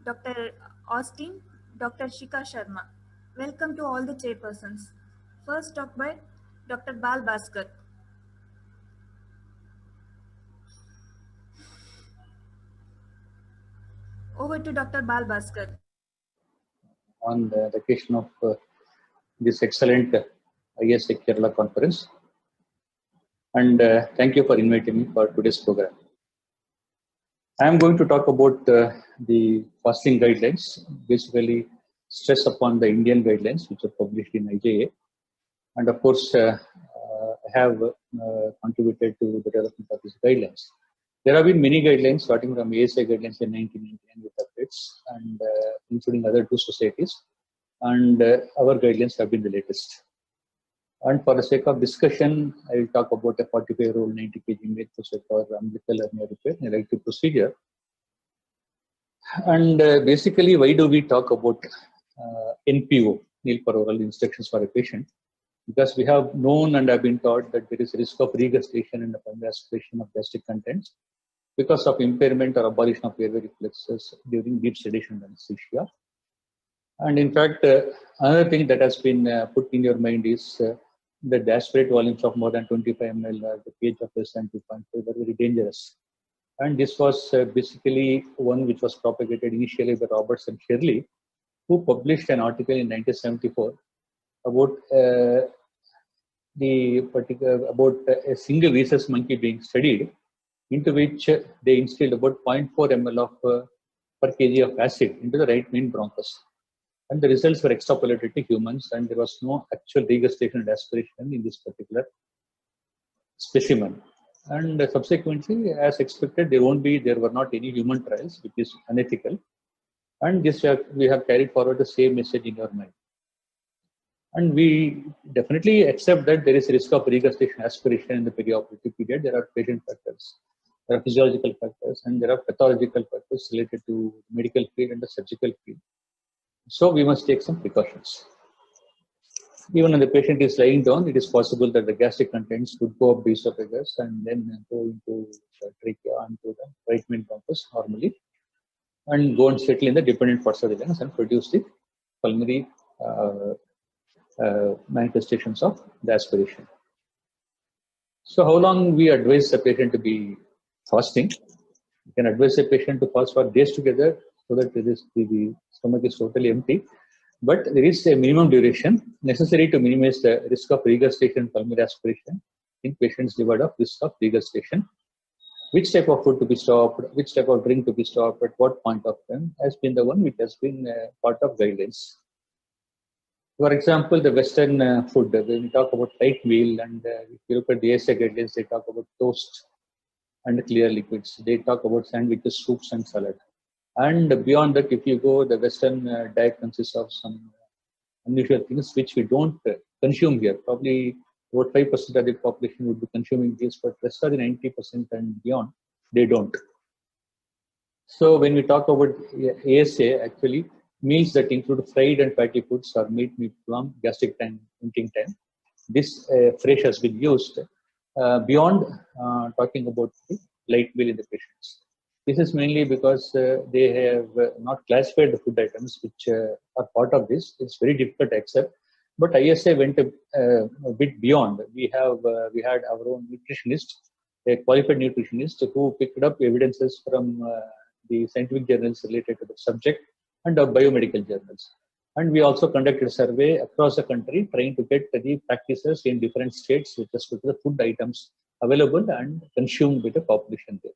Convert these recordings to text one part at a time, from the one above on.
Dr. Austin, Dr. Shika Sharma. Welcome to all the chairpersons. First talk by Dr. Bal Bhaskar. Over to Dr. Bal Bhaskar. On the occasion of this excellent ISA Kerala conference, and thank you for inviting me for today's program. I am going to talk about the fasting guidelines, basically stress upon the Indian guidelines which are published in IJA, and of course have contributed to the development of these guidelines. There have been many guidelines starting from ASA guidelines in 1999 with updates, and including other two societies, and our guidelines have been the latest. And for the sake of discussion, I will talk about a 45-year-old 90 kg male for umbilical hernia repair, an elective procedure. And basically, why do we talk about NPO, nail per oral instructions for a patient? Because we have known and have been taught that there is a risk of regurgitation and aspiration of gastric contents because of impairment or abolition of airway reflexes during deep sedation anesthesia. And in fact, another thing that has been put in your mind is that the aspirate volumes of more than 25 ml at the pH of less than 2.5 are very dangerous. And this was basically one which was propagated initially by Roberts and Shirley, who published an article in 1974 about a single rhesus monkey being studied, into which they instilled about 0.4 ml of per kg of acid into the right main bronchus. And the results were extrapolated to humans, and there was no actual regurgitation and aspiration in this particular specimen. And subsequently, as expected, there were not any human trials, which is unethical. And this we have carried forward the same message in your mind. And we definitely accept that there is a risk of regurgitation aspiration in the perioperative period. There are patient factors, there are physiological factors, and there are pathological factors related to the medical field and the surgical field. So we must take some precautions. Even when the patient is lying down, it is possible that the gastric contents could go up the esophagus and then go into the trachea and to the right main bronchus normally, and go and settle in the dependent parts of the lungs and produce the pulmonary manifestations of the aspiration. So how long we advise the patient to be fasting? You can advise a patient to fast for days together so that the stomach is totally empty. But there is a minimum duration necessary to minimize the risk of regurgitation and pulmonary aspiration in patients devoid of risk of regurgitation. Which type of food to be stopped, which type of drink to be stopped, at what point of time has been the one which has been part of guidelines. For example, the Western food, when we talk about light meal, and if you look at the ASA guidelines, they talk about toast and clear liquids. They talk about sandwiches, soups, and salad. And beyond that, if you go, the Western diet consists of some unusual things which we don't consume here. Probably about 5% of the population would be consuming this, but rest of the 90% and beyond, they don't. So when we talk about ASA, actually, meals that include fried and fatty foods or meat from gastric time, emptying time. This phrase has been used beyond talking about the light meal in the patients. This is mainly because they have not classified the food items which are part of this. It's very difficult to accept. But ISA went a bit beyond. We had our own nutritionist, a qualified nutritionist, who picked up evidences from the scientific journals related to the subject and biomedical journals. And we also conducted a survey across the country trying to get the practices in different states with respect to the food items available and consumed by the population there.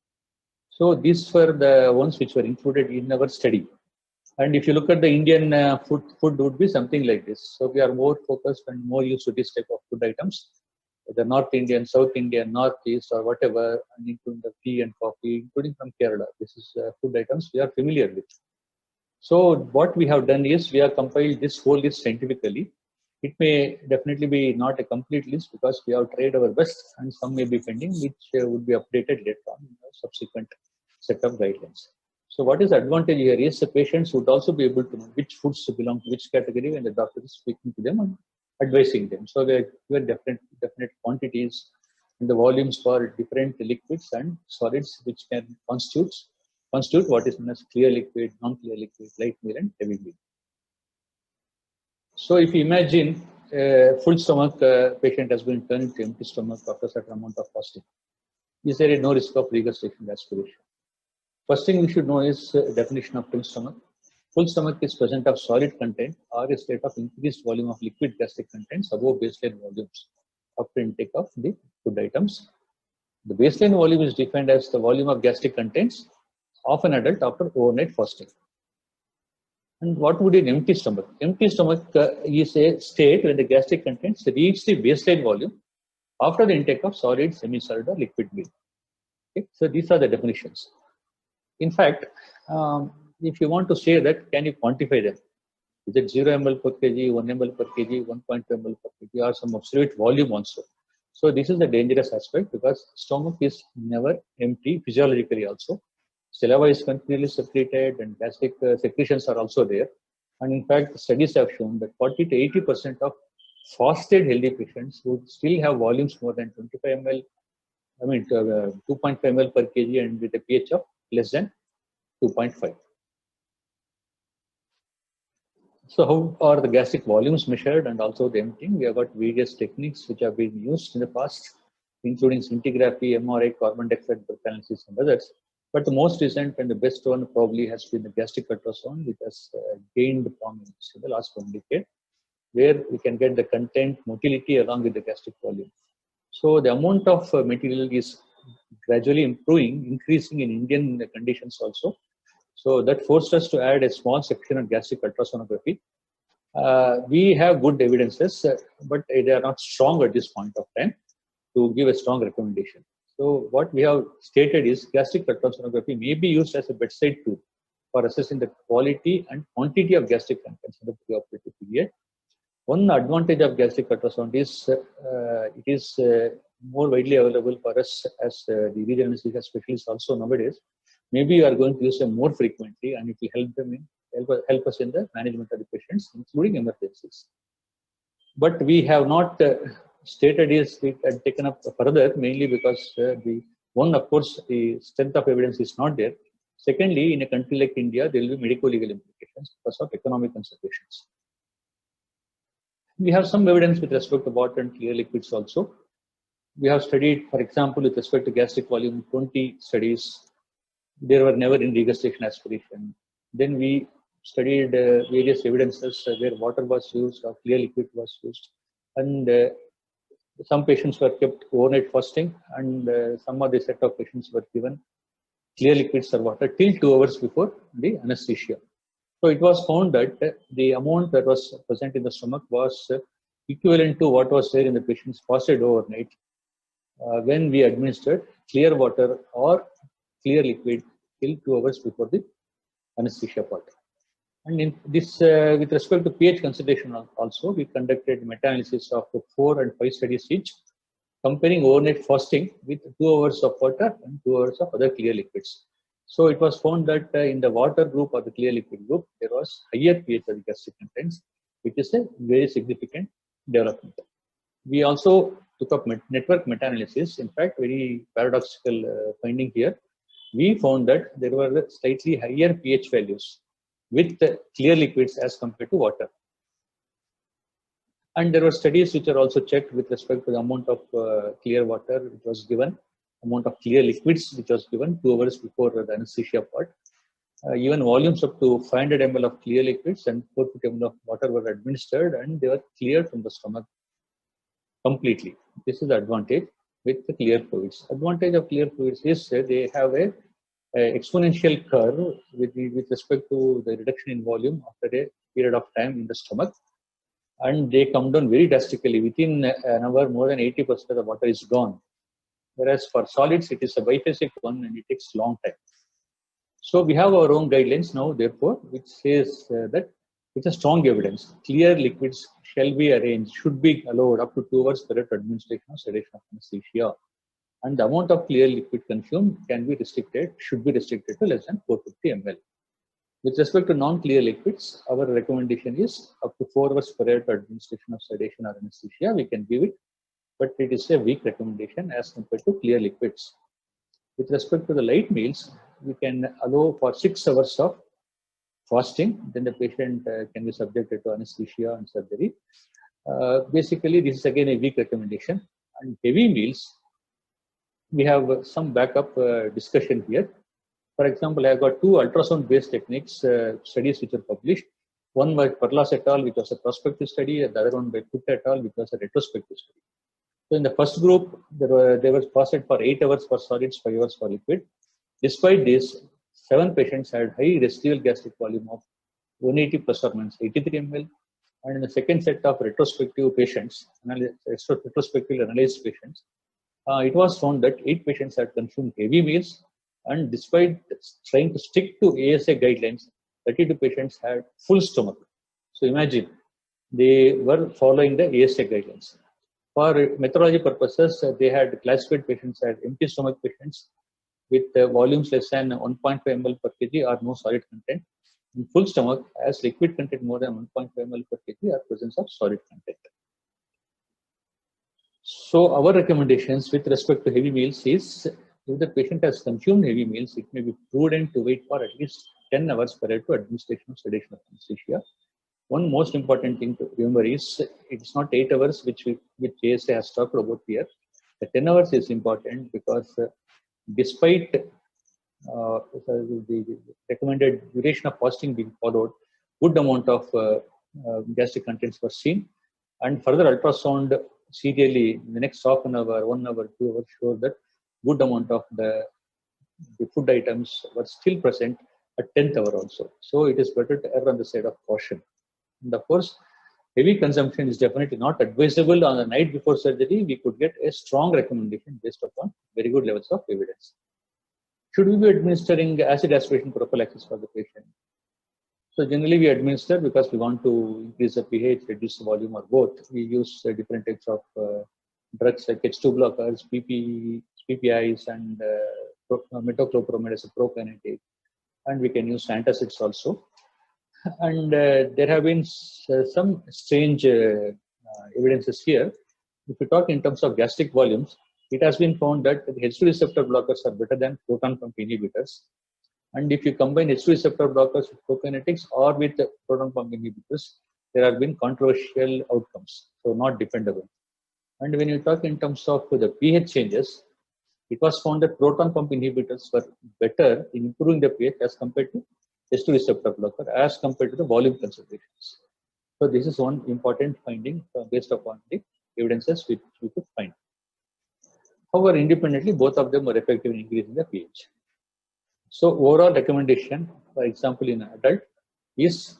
So these were the ones which were included in our study. And if you look at the Indian food would be something like this. So we are more focused and more used to this type of food items, whether North Indian, South Indian, Northeast, or whatever, and including the tea and coffee, including from Kerala. This is food items we are familiar with. So what we have done is we have compiled this whole list scientifically. It may definitely be not a complete list because we have tried our best, and some may be pending, which would be updated later on in the subsequent set of guidelines. So what is the advantage here is the patients would also be able to know which foods belong to which category when the doctor is speaking to them and advising them. So we have definite quantities and the volumes for different liquids and solids which can constitute constitute what is known as clear liquid, non-clear liquid, light meal, and heavy meal. So if you imagine a full stomach patient has been turned into empty stomach after a certain amount of fasting, is there no risk of regurgitation and aspiration? First thing we should know is definition of full stomach. Full stomach is present of solid content or a state of increased volume of liquid gastric contents above baseline volumes after intake of the food items. The baseline volume is defined as the volume of gastric contents of an adult after overnight fasting. And what would be an empty stomach? Empty stomach is a state when the gastric contents reach the baseline volume after the intake of solid, semi-solid, or liquid meal. Okay? So these are the definitions. In fact, if you want to say that, can you quantify them? Is it 0 ml per kg, 1 ml per kg, 1.2 ml per kg, or some absolute volume also? So this is the dangerous aspect because stomach is never empty physiologically also. Saliva is continually secreted and gastric secretions are also there. And in fact, studies have shown that 40 to 80% of fasted healthy patients would still have volumes more than 25 ml, 2.5 ml per kg and with a pH of less than 2.5. So how are the gastric volumes measured and also the emptying? We have got various techniques which have been used in the past, including scintigraphy, MRI, carbon dioxide breath analysis, and others. But the most recent and the best one probably has been the gastric ultrasound, which has gained prominence in the last 1 decade, where we can get the content motility along with the gastric volume. So the amount of material is gradually improving, increasing in Indian conditions also. So that forced us to add a small section on gastric ultrasonography. We have good evidences, but they are not strong at this point of time to give a strong recommendation. So what we have stated is gastric ultrasonography may be used as a bedside tool for assessing the quality and quantity of gastric contents in the preoperative period. One advantage of gastric ultrasound is it is more widely available for us as the regional anesthesia specialists also nowadays. Maybe you are going to use them more frequently, and it will help us in the management of the patients, including emergencies. But we have not stated is taken up further, mainly because of course, the strength of evidence is not there. Secondly, in a country like India, there will be medico-legal implications because of economic considerations. We have some evidence with respect to water and clear liquids also. We have studied, for example, with respect to gastric volume, 20 studies. There were never in regurgitation aspiration. Then we studied various evidences where water was used or clear liquid was used. And some patients were kept overnight fasting, and some of the set of patients were given clear liquids or water till 2 hours before the anesthesia. So it was found that the amount that was present in the stomach was equivalent to what was there in the patient's fasted overnight when we administered clear water or clear liquid till 2 hours before the anesthesia part. And in this, with respect to pH consideration also, we conducted meta-analysis of 4 and 5 studies each, comparing overnight fasting with 2 hours of water and 2 hours of other clear liquids. So it was found that in the water group or the clear liquid group, there was higher pH of the gastric contents, which is a very significant development. We also took up network meta-analysis. In fact, very paradoxical finding here. We found that there were slightly higher pH values with clear liquids as compared to water. And there were studies which are also checked with respect to the amount of clear water which was given, amount of clear liquids which was given 2 hours before the anesthesia part. Even volumes up to 500 ml of clear liquids and 450 ml of water were administered, and they were cleared from the stomach completely. This is the advantage with the clear fluids. Advantage of clear fluids is they have a exponential curve with respect to the reduction in volume after a period of time in the stomach, and they come down very drastically. Within an hour, more than 80% of the water is gone. Whereas for solids, it is a biphasic one and it takes long time. So we have our own guidelines now, therefore, which says that with a strong evidence, clear liquids should be allowed up to 2 hours prior to administration of sedation of anesthesia. And the amount of clear liquid consumed should be restricted to less than 450 ml. With respect to non-clear liquids, our recommendation is up to 4 hours prior to administration of sedation or anesthesia, we can give it, but it is a weak recommendation as compared to clear liquids. With respect to the light meals, we can allow for 6 hours of fasting. Then the patient can be subjected to anesthesia and surgery. Basically, this is again a weak recommendation. And heavy meals, we have some backup discussion here. For example, I have got 2 ultrasound-based techniques studies which are published. One by Perlas et al., which was a prospective study, and the other one by Cook et al., which was a retrospective study. So in the first group, they were fasted for 8 hours for solids, 5 hours for liquid. Despite this, 7 patients had high residual gastric volume of 180 plus or minus 83 ml. And in the second set of retrospective patients, retrospectively analyzed patients, it was found that 8 patients had consumed heavy meals. And despite trying to stick to ASA guidelines, 32 patients had full stomach. So imagine, they were following the ASA guidelines. For methodology purposes, they had classified patients as empty stomach patients with volumes less than 1.5 ml per kg or no solid content. In full stomach, as liquid content more than 1.5 ml per kg or presence of solid content. So our recommendations with respect to heavy meals is, if the patient has consumed heavy meals, it may be prudent to wait for at least 10 hours prior to administration of sedation of anesthesia. One most important thing to remember is, it's not 8 hours which ASA has talked about here. The 10 hours is important because despite the recommended duration of fasting being followed, good amount of gastric contents were seen, and further ultrasound serially in the next half an hour, 1 hour, 2 hours show that good amount of the food items were still present at 10th hour also. So it is better to err on the side of caution. And of course, heavy consumption is definitely not advisable on the night before surgery. We could get a strong recommendation based upon very good levels of evidence. Should we be administering acid aspiration prophylaxis for the patient? So generally we administer because we want to increase the pH, reduce the volume, or both. We use different types of drugs like H2 blockers, PPIs, and metoclopramide as a prokinetic, and we can use antacids also. And there have been some strange evidences here. If you talk in terms of gastric volumes, it has been found that the H2 receptor blockers are better than proton pump inhibitors. And if you combine H2 receptor blockers with prokinetics or with proton pump inhibitors, there have been controversial outcomes, so not dependable. And when you talk in terms of the pH changes, it was found that proton pump inhibitors were better in improving the pH as compared to H2 receptor blocker as compared to the volume concentrations. So this is one important finding based upon the evidences which we could find. However, independently, both of them were effective in increasing the pH. So overall recommendation, for example, in an adult is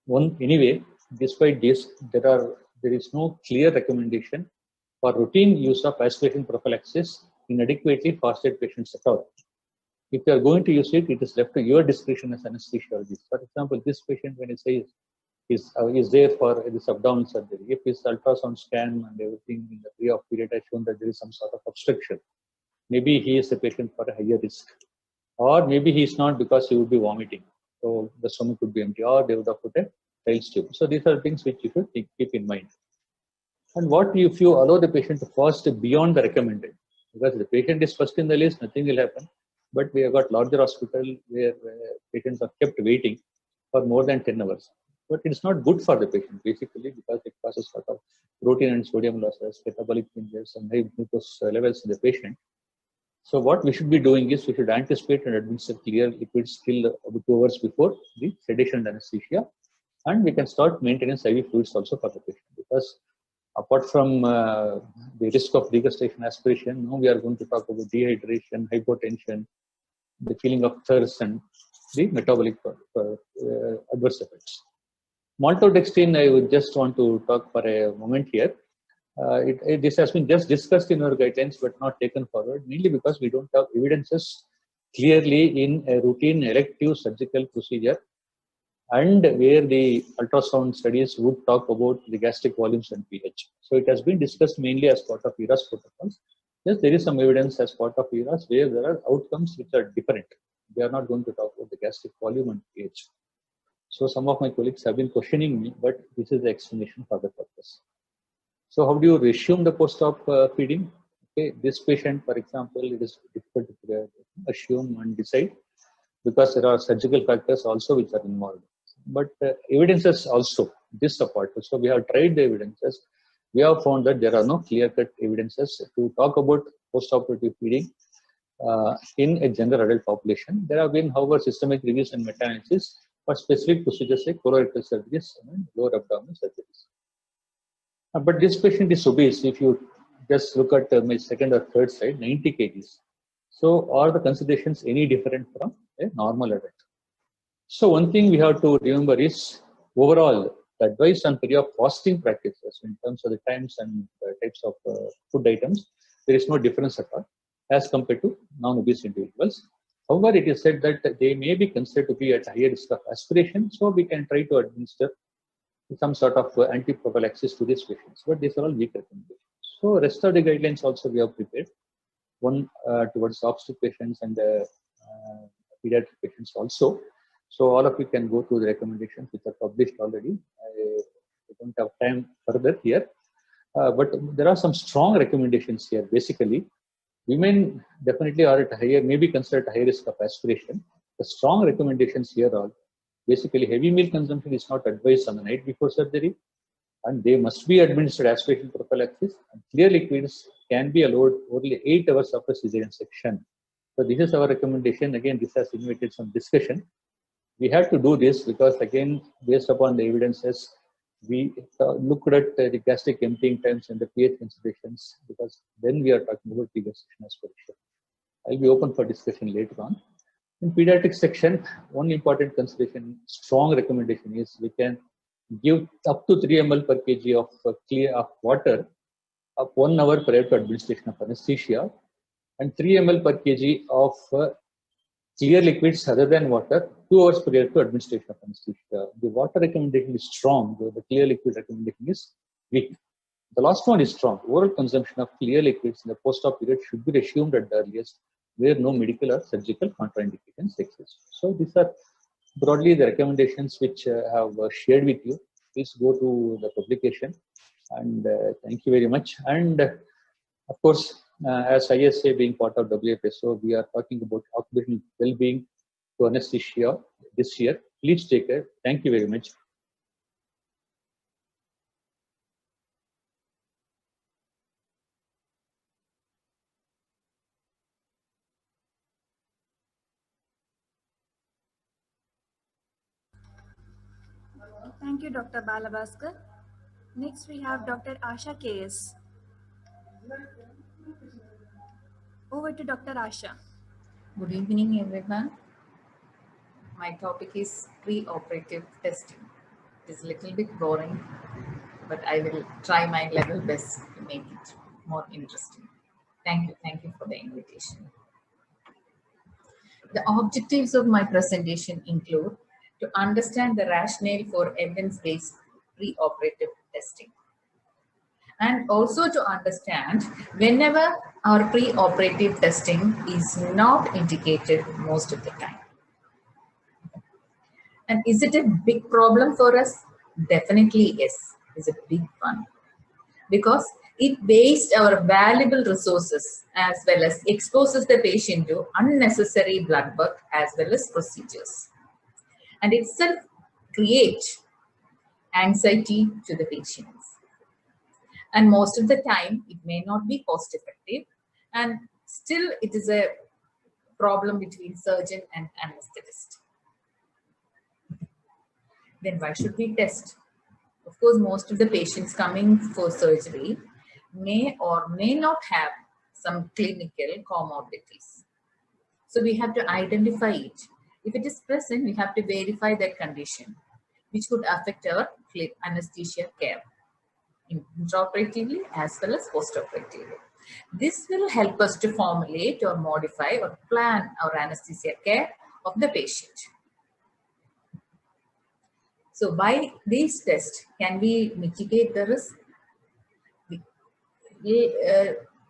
one. Anyway, despite this, there is no clear recommendation for routine use of aspiration prophylaxis in adequately fasted patients at all. If you are going to use it, it is left to your discretion as anesthesiologist. For example, this patient, when it says is there for this abdominal surgery, if his ultrasound scan and everything in the pre-op period has shown that there is some sort of obstruction, maybe he is a patient for a higher risk. Or maybe he is not, because he would be vomiting. So the stomach could be empty, or they would have put a Tiles tube. So these are things which you should keep in mind. And what if you allow the patient to fast beyond the recommended? Because the patient is first in the list, nothing will happen. But we have got larger hospital where patients are kept waiting for more than 10 hours. But it's not good for the patient, basically, because it causes sort of protein and sodium losses, metabolic changes, and high glucose levels in the patient. So what we should be doing is, we should anticipate and administer clear liquids till about 2 hours before the sedation and anesthesia, and we can start maintenance IV fluids also for the patient. Because apart from the risk of regurgitation aspiration, now we are going to talk about dehydration, hypotension, the feeling of thirst, and the metabolic adverse effects. Maltodextrin, I would just want to talk for a moment here. This has been just discussed in our guidelines but not taken forward, mainly because we don't have evidences clearly in a routine elective surgical procedure, and where the ultrasound studies would talk about the gastric volumes and pH. So it has been discussed mainly as part of ERAS protocols. Yes, there is some evidence as part of ERAS where there are outcomes which are different. They are not going to talk about the gastric volume and pH. So some of my colleagues have been questioning me, but this is the explanation for the purpose. So how do you resume the post-op feeding? Okay, this patient, for example, it is difficult to assume and decide because there are surgical factors also which are involved. But evidences also, this apart. So we have tried the evidences. We have found that there are no clear-cut evidences to talk about postoperative feeding in a general adult population. There have been, however, systemic reviews and meta-analysis for specific procedures like colorectal surgeries and lower abdominal surgeries. But this patient is obese. If you just look at my second or third slide, 90 kgs. So are the considerations any different from a normal adult? So one thing we have to remember is overall the advice on period of fasting practices in terms of the times and types of food items, there is no difference at all as compared to non-obese individuals. However, it is said that they may be considered to be at higher risk of aspiration, so we can try to administer some sort of anti-prophylaxis to these patients, but these are all weak recommendations. So rest of the guidelines also we have prepared, one towards obstetric patients and pediatric patients also. So all of you can go through the recommendations which are published already. I don't have time further here, but there are some strong recommendations here. Basically, women definitely are at higher, maybe considered high risk of aspiration. The strong recommendations here are basically heavy meal consumption is not advised on the night before surgery, and they must be administered aspiration prophylaxis, and clear liquids can be allowed only 8 hours after cesarean section. So this is our recommendation. Again, this has invited some discussion. We have to do this because, again, based upon the evidences, we looked at the gastric emptying times and the pH considerations, because then we are talking about pre-gestation aspiration. I'll be open for discussion later on. In pediatric section, one important consideration, strong recommendation is we can give up to 3 ml per kg of clear water of 1 hour prior to administration of anesthesia, and 3 ml per kg of clear liquids other than water 2 hours prior to administration of anesthesia. The water recommendation is strong, though the clear liquid recommendation is weak. The last one is strong. Oral consumption of clear liquids in the post-op period should be resumed at the earliest, where no medical or surgical contraindications exist. So these are broadly the recommendations which I have shared with you. Please go to the publication, and thank you very much. And of course, as ISA being part of WFSO, we are talking about occupational well-being to anesthesia this year. Please take care. Thank you very much. Thank you, Dr. Balabhaskar. Next, we have Dr. Asha KS. Over to Dr. Asha. Good evening, everyone. My topic is pre-operative testing. It is a little bit boring, but I will try my level best to make it more interesting. Thank you for the invitation. The objectives of my presentation include to understand the rationale for evidence-based pre-operative testing, and also to understand whenever our pre-operative testing is not indicated most of the time. And is it a big problem for us? Definitely yes, it's a big one, because it wastes our valuable resources as well as exposes the patient to unnecessary blood work as well as procedures. And itself creates anxiety to the patients. And most of the time, it may not be cost effective, and still it is a problem between surgeon and anesthetist. Then why should we test? Of course, most of the patients coming for surgery may or may not have some clinical comorbidities. So we have to identify it. If it is present, we have to verify that condition, which could affect our anesthesia care, intraoperatively as well as postoperatively. This will help us to formulate or modify or plan our anesthesia care of the patient. So by these tests, can we mitigate the risk?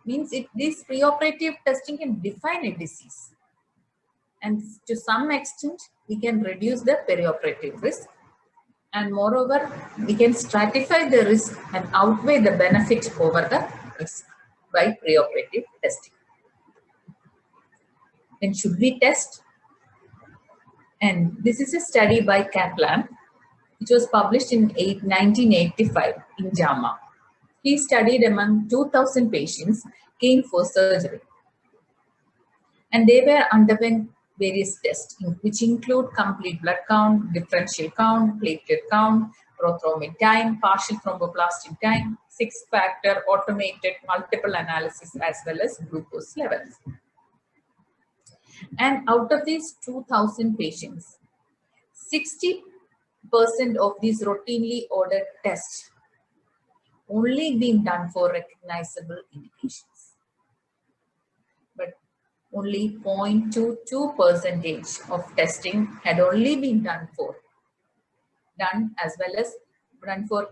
Means this preoperative testing can define a disease. And to some extent, we can reduce the perioperative risk. And moreover, we can stratify the risk and outweigh the benefit over the risk. by preoperative testing. Then should we test? And this is a study by Kaplan, which was published in 1985 in JAMA. He studied among 2,000 patients, came for surgery. And they were underwent various tests, which include complete blood count, differential count, platelet count, prothrombin time, partial thromboplastin time, 6-factor automated multiple analysis, as well as glucose levels. And out of these 2,000 patients, 60% of these routinely ordered tests only being done for recognizable indications. But only 0.22% of testing had only been done for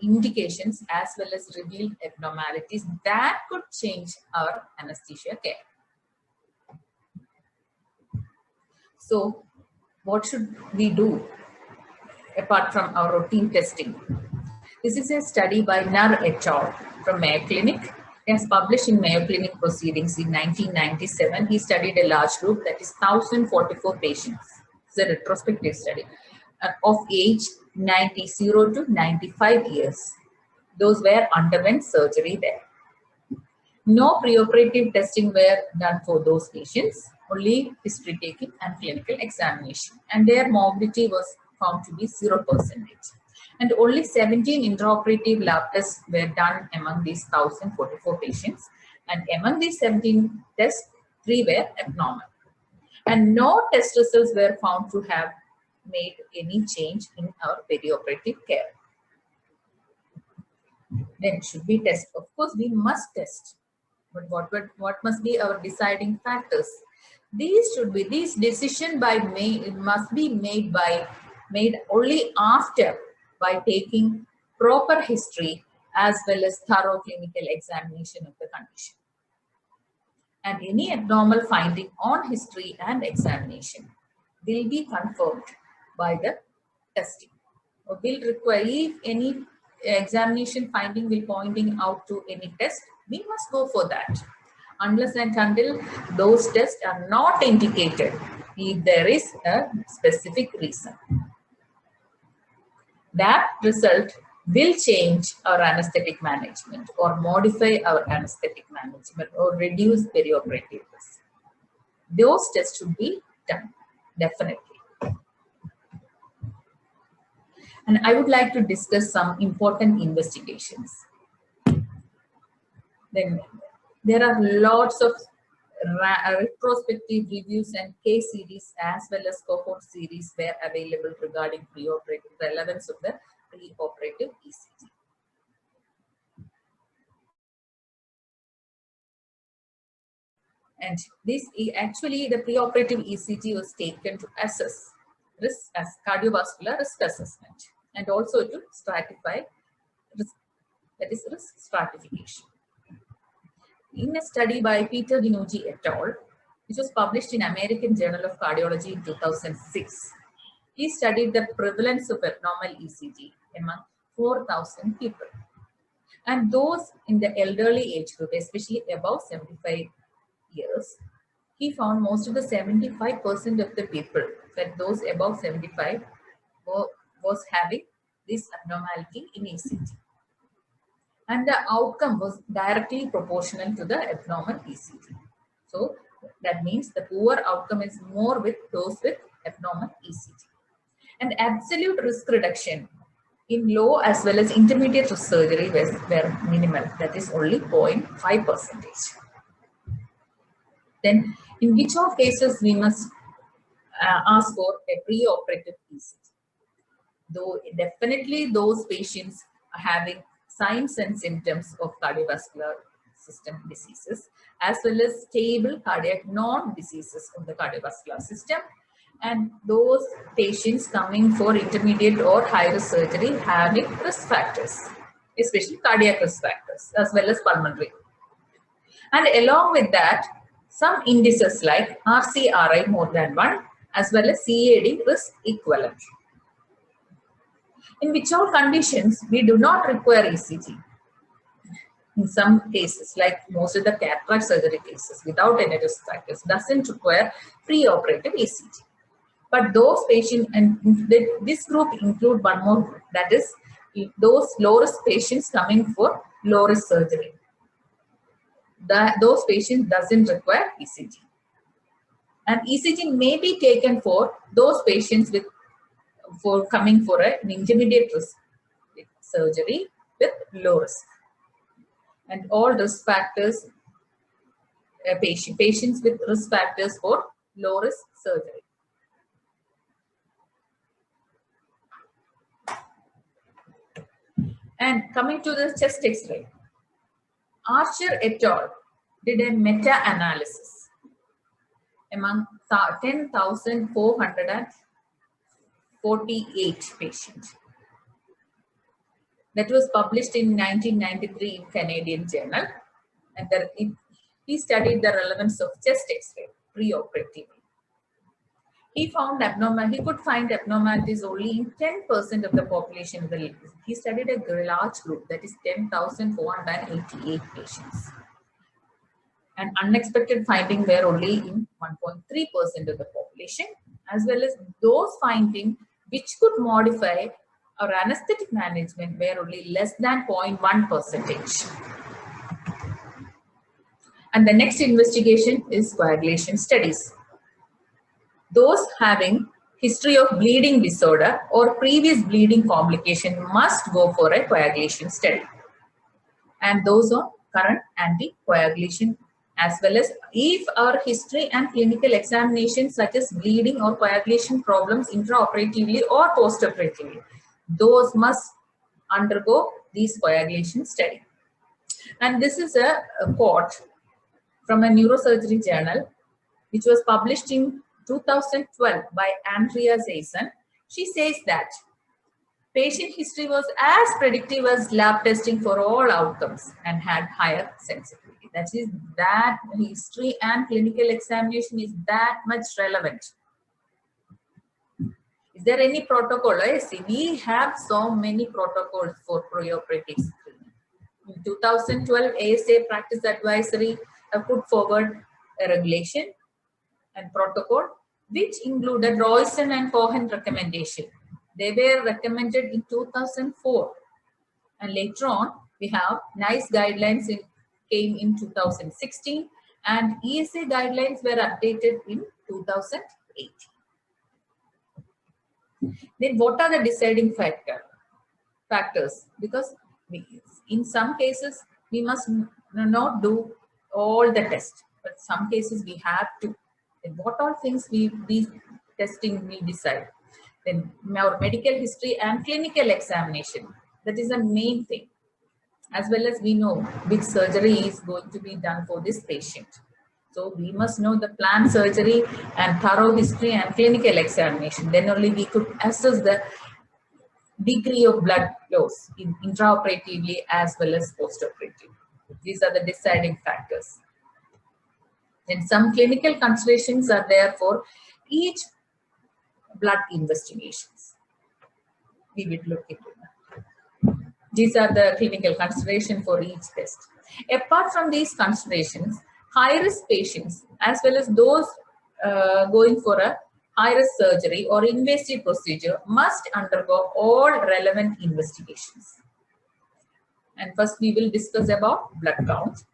indications as well as revealed abnormalities that could change our anesthesia care. So what should we do apart from our routine testing? This is a study by Nar et al. From Mayo Clinic. It was published in Mayo Clinic Proceedings in 1997. He studied a large group, that is 1,044 patients. It's a retrospective study of age 90 to 95 years. Those were underwent surgery there. No preoperative testing were done for those patients, only history taking and clinical examination. And their morbidity was found to be 0%. And only 17 intraoperative lab tests were done among these 1,044 patients. And among these 17 tests, 3 were abnormal. And no test results were found to have made any change in our perioperative care. Then should we test? Of course, we must test. But what must be our deciding factors? These decisions must be made only after, by taking proper history as well as thorough clinical examination of the condition. And any abnormal finding on history and examination will be confirmed by the testing. Or will require, if any examination finding will pointing out to any test, we must go for that. Unless and until those tests are not indicated, if there is a specific reason. That result will change our anesthetic management or modify our anesthetic management or reduce perioperative risk. Those tests should be done, definitely. And I would like to discuss some important investigations. Then there are lots of retrospective reviews and case series as well as cohort series were available regarding preoperative relevance of the preoperative ECG. And this actually, the preoperative ECG was taken to assess risk as cardiovascular risk assessment and also to stratify risk, that is risk stratification. In a study by Peter Dinucci et al., which was published in American Journal of Cardiology in 2006, he studied the prevalence of abnormal ECG among 4,000 people. And those in the elderly age group, especially above 75 years, he found most of the 75% of the people, that those above 75 was having this abnormality in ECG. And the outcome was directly proportional to the abnormal ECG. So that means the poor outcome is more with those with abnormal ECG. And absolute risk reduction in low as well as intermediate risk surgery were minimal, that is only 0.5%. Then in which of cases we must ask for a preoperative ECG? Though definitely those patients are having signs and symptoms of cardiovascular system diseases as well as stable cardiac non-diseases of the cardiovascular system, and those patients coming for intermediate or high-risk surgery having risk factors, especially cardiac risk factors as well as pulmonary. And along with that, some indices like RCRI more than 1 as well as CAD risk equivalent. In which all conditions we do not require ECG. in some cases, like most of the cataract surgery cases without any risk factors, doesn't require preoperative ECG. But those patients, and this group include one more group, that is those low risk patients coming for low risk surgery. Those patients doesn't require ECG. And ECG may be taken for those patients coming for an intermediate risk surgery with low risk. And all risk factors, patients with risk factors for low risk surgery. And coming to the chest X-ray, Archer et al. Did a meta-analysis among 10,448 patients. That was published in 1993 in Canadian Journal. And he studied the relevance of chest X-ray preoperatively. He could find abnormalities only in 10% of the population. He studied a large group, that is 10,488 patients. And unexpected findings were only in 1.3% of the population, as well as those findings which could modify our anesthetic management were only less than 0.1%. And the next investigation is coagulation studies. Those having history of bleeding disorder or previous bleeding complication must go for a coagulation study. And those on current anticoagulation, as well as if our history and clinical examinations such as bleeding or coagulation problems intraoperatively or postoperatively, those must undergo these coagulation study. And this is a quote from a neurosurgery journal, which was published in 2012 by Andrea Zayson. She says that patient history was as predictive as lab testing for all outcomes and had higher sensitivity. That is, that history and clinical examination is that much relevant. Is there any protocol? See, we have so many protocols for preoperative screening. In 2012, ASA Practice Advisory put forward a regulation and protocol which included Royson and Cohen recommendation. They were recommended in 2004, and later on we have NICE guidelines came in 2016, and ESA guidelines were updated in 2008. Then what are the deciding factors? Because in some cases we must not do all the tests, but some cases we have to. And what all things these testing we decide? Then our medical history and clinical examination, that is the main thing, as well as we know which surgery is going to be done for this patient. So we must know the planned surgery and thorough history and clinical examination. Then only we could assess the degree of blood loss intraoperatively as well as postoperatively. These are the deciding factors. And some clinical considerations are there for each blood investigations. We will look into that. These are the clinical considerations for each test. Apart from these considerations, high-risk patients as well as those going for a high-risk surgery or invasive procedure must undergo all relevant investigations. And first we will discuss about blood count.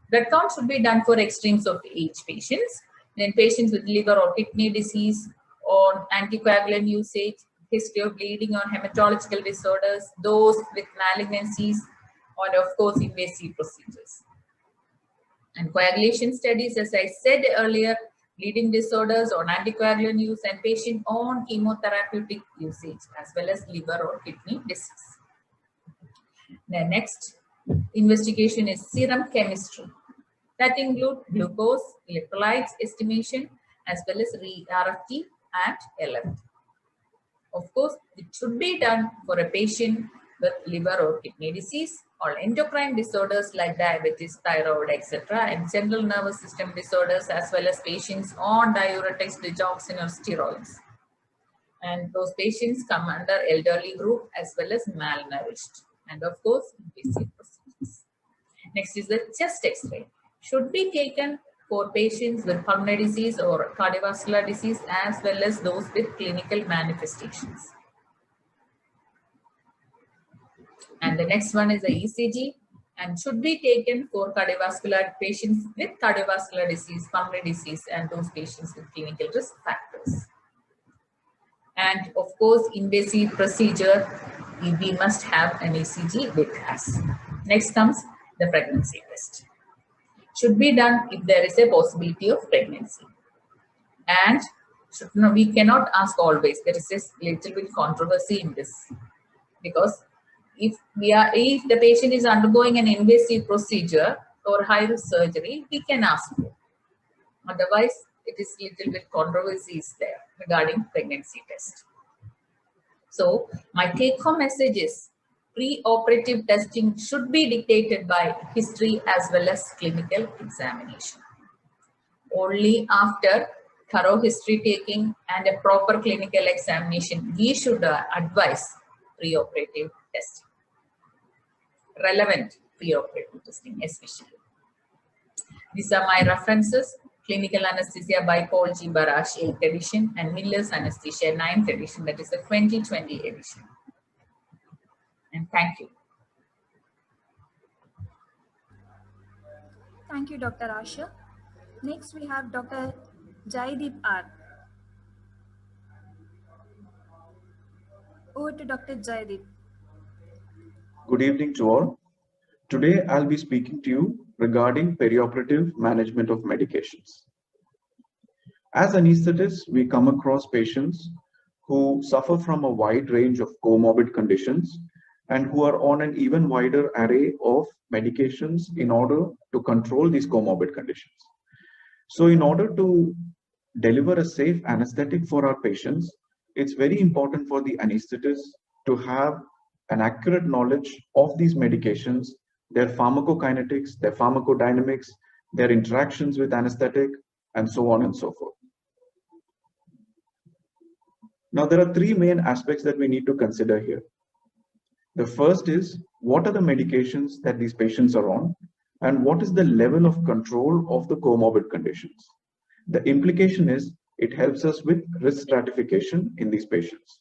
Blood count should be done for extremes of age patients, then patients with liver or kidney disease, or anticoagulant usage, history of bleeding or hematological disorders, those with malignancies, and of course invasive procedures. And coagulation studies, as I said earlier, bleeding disorders on anticoagulant use and patient on chemotherapeutic usage, as well as liver or kidney disease. The next investigation is serum chemistry. That include glucose, electrolytes estimation, as well as RFT and LFT. Of course, it should be done for a patient with liver or kidney disease, or endocrine disorders like diabetes, thyroid, etc., and central nervous system disorders, as well as patients on diuretics, digoxin, or steroids. And those patients come under elderly group as well as malnourished. And of course, invasive procedures. Next is the chest X-ray. Should be taken for patients with pulmonary disease or cardiovascular disease as well as those with clinical manifestations. And the next one is the ECG and should be taken for cardiovascular patients with cardiovascular disease, pulmonary disease, and those patients with clinical risk factors. And of course, invasive procedure, we must have an ECG with us. Next comes the pregnancy test. Should be done if there is a possibility of pregnancy. And we cannot ask always. There is a little bit controversy in this because if the patient is undergoing an invasive procedure or high-risk surgery, we can ask for. Otherwise, it is a little bit controversy is there regarding pregnancy test. So my take-home message is pre-operative testing should be dictated by history as well as clinical examination. Only after thorough history taking and a proper clinical examination, we should advise pre-operative testing. Relevant pre-operative testing especially. These are my references. Clinical Anesthesia by Paul G. Barash, 8th edition, and Miller's Anesthesia, 9th edition, that is the 2020 edition. And thank you. Thank you, Dr. Asha. Next, we have Dr. Jaideep R. Over to Dr. Jaideep. Good evening to all. Today, I'll be speaking to you regarding perioperative management of medications. As anesthetists, we come across patients who suffer from a wide range of comorbid conditions and who are on an even wider array of medications in order to control these comorbid conditions. So in order to deliver a safe anesthetic for our patients, it's very important for the anesthetist to have an accurate knowledge of these medications, their pharmacokinetics, their pharmacodynamics, their interactions with anesthetic, and so on and so forth. Now, there are three main aspects that we need to consider here. The first is, what are the medications that these patients are on, and what is the level of control of the comorbid conditions? The implication is, it helps us with risk stratification in these patients.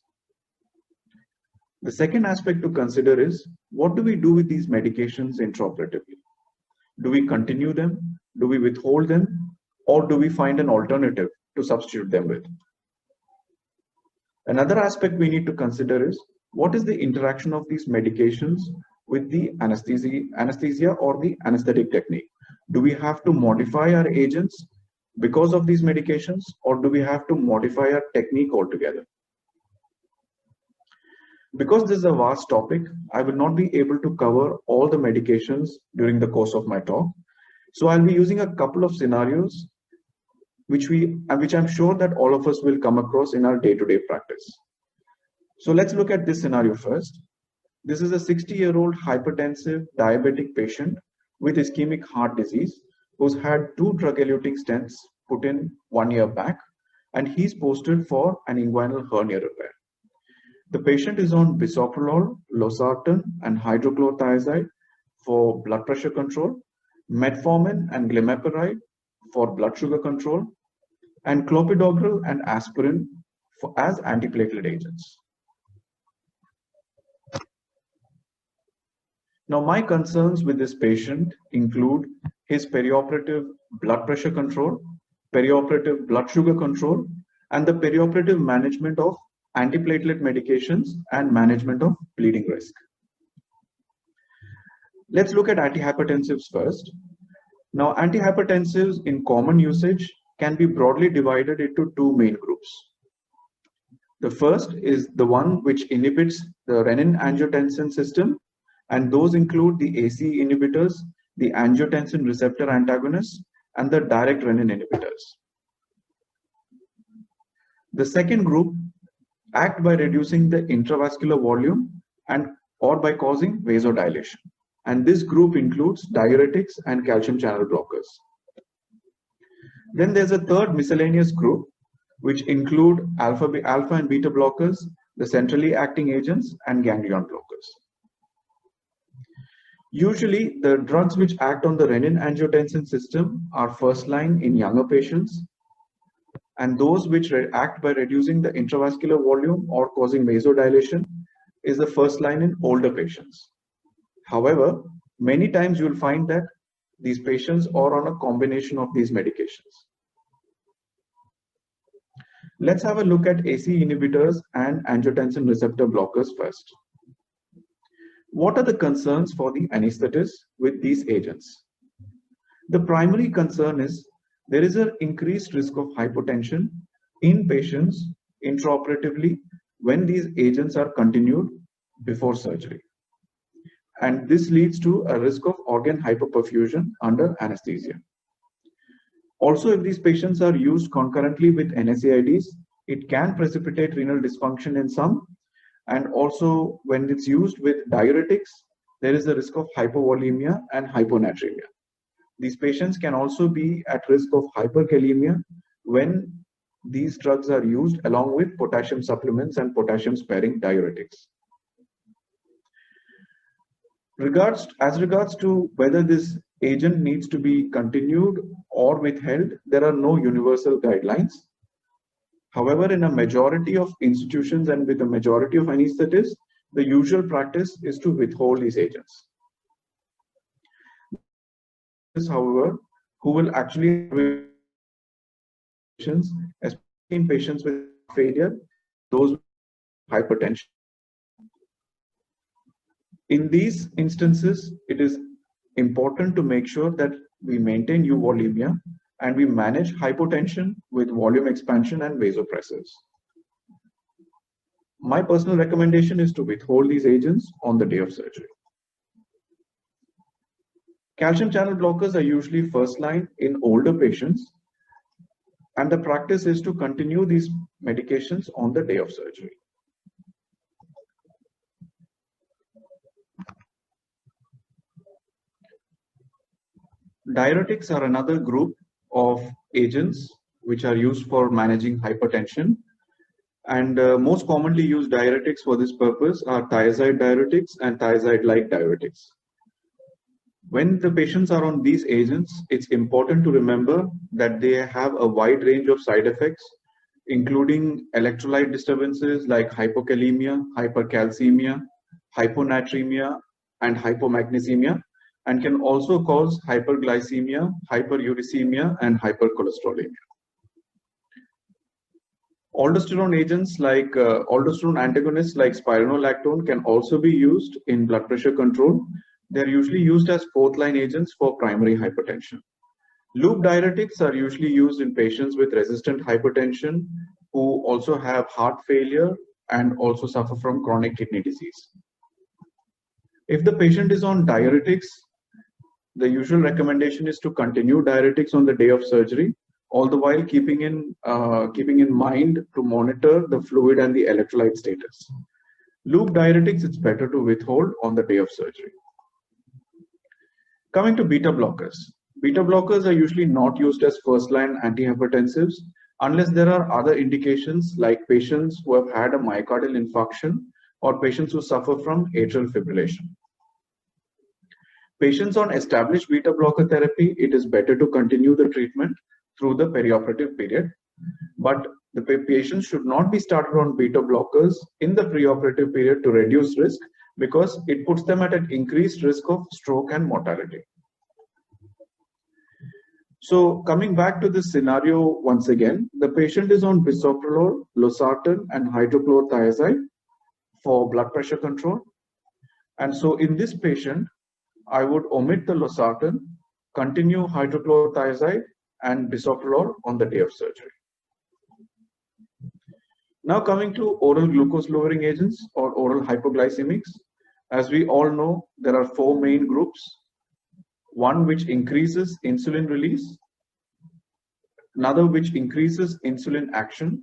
The second aspect to consider is, what do we do with these medications intraoperatively? Do we continue them? Do we withhold them? Or do we find an alternative to substitute them with? Another aspect we need to consider is, what is the interaction of these medications with the anesthesia or the anesthetic technique? Do we have to modify our agents because of these medications, or do we have to modify our technique altogether? Because this is a vast topic, I will not be able to cover all the medications during the course of my talk. So I'll be using a couple of scenarios which I'm sure that all of us will come across in our day-to-day practice. So let's look at this scenario first. This is a 60-year-old hypertensive diabetic patient with ischemic heart disease who's had 2 drug-eluting stents put in 1 year back, and he's posted for an inguinal hernia repair. The patient is on bisoprolol, losartan, and hydrochlorothiazide for blood pressure control, metformin and glimepiride for blood sugar control, and clopidogrel and aspirin as antiplatelet agents. Now, my concerns with this patient include his perioperative blood pressure control, perioperative blood sugar control, and the perioperative management of antiplatelet medications and management of bleeding risk. Let's look at antihypertensives first. Now, antihypertensives in common usage can be broadly divided into 2 main groups. The first is the one which inhibits the renin-angiotensin system, and those include the ACE inhibitors, the angiotensin receptor antagonists, and the direct renin inhibitors. The second group act by reducing the intravascular volume or by causing vasodilation. And this group includes diuretics and calcium channel blockers. Then there's a third miscellaneous group, which include alpha and beta blockers, the centrally acting agents, and ganglion blockers. Usually, the drugs which act on the renin-angiotensin system are first line in younger patients, and those which act by reducing the intravascular volume or causing vasodilation is the first line in older patients. However, many times you'll find that these patients are on a combination of these medications. Let's have a look at ACE inhibitors and angiotensin receptor blockers first. What are the concerns for the anesthetist with these agents? The primary concern is there is an increased risk of hypotension in patients intraoperatively when these agents are continued before surgery. And this leads to a risk of organ hypoperfusion under anesthesia. Also, if these patients are used concurrently with NSAIDs, it can precipitate renal dysfunction in some. And also, when it's used with diuretics, there is a risk of hypovolemia and hyponatremia. These patients can also be at risk of hyperkalemia when these drugs are used along with potassium supplements and potassium-sparing diuretics. As regards to whether this agent needs to be continued or withheld, there are no universal guidelines. However, in a majority of institutions and with a majority of anesthetists, the usual practice is to withhold these agents. However, who will actually patients, especially in patients with failure, those with hypertension. In these instances, it is important to make sure that we maintain euvolemia and we manage hypotension with volume expansion and vasopressors. My personal recommendation is to withhold these agents on the day of surgery. Calcium channel blockers are usually first line in older patients, and the practice is to continue these medications on the day of surgery. Diuretics are another group of agents which are used for managing hypertension, and most commonly used diuretics for this purpose are thiazide diuretics and thiazide-like diuretics. When the patients are on these agents, it's important to remember that they have a wide range of side effects, including electrolyte disturbances like hypokalemia, hypercalcemia, hyponatremia, and hypomagnesemia, and can also cause hyperglycemia, hyperuricemia, and hypercholesterolemia. Aldosterone agents like aldosterone antagonists like spironolactone can also be used in blood pressure control. They're usually used as fourth-line agents for primary hypertension. Loop diuretics are usually used in patients with resistant hypertension who also have heart failure and also suffer from chronic kidney disease. If the patient is on diuretics, the usual recommendation is to continue diuretics on the day of surgery, all the while keeping in mind to monitor the fluid and the electrolyte status. Loop diuretics, it's better to withhold on the day of surgery. Coming to beta blockers. Beta blockers are usually not used as first-line antihypertensives unless there are other indications like patients who have had a myocardial infarction or patients who suffer from atrial fibrillation. Patients on established beta blocker therapy, it is better to continue the treatment through the perioperative period, but the patients should not be started on beta blockers in the preoperative period to reduce risk, because it puts them at an increased risk of stroke and mortality. So coming back to this scenario once again, the patient is on bisoprolol, losartan, and hydrochlorothiazide for blood pressure control. And so in this patient, I would omit the losartan, continue hydrochlorothiazide and bisoprolol on the day of surgery. Now coming to oral glucose lowering agents or oral hypoglycemics. As we all know, there are four main groups. One which increases insulin release, another which increases insulin action,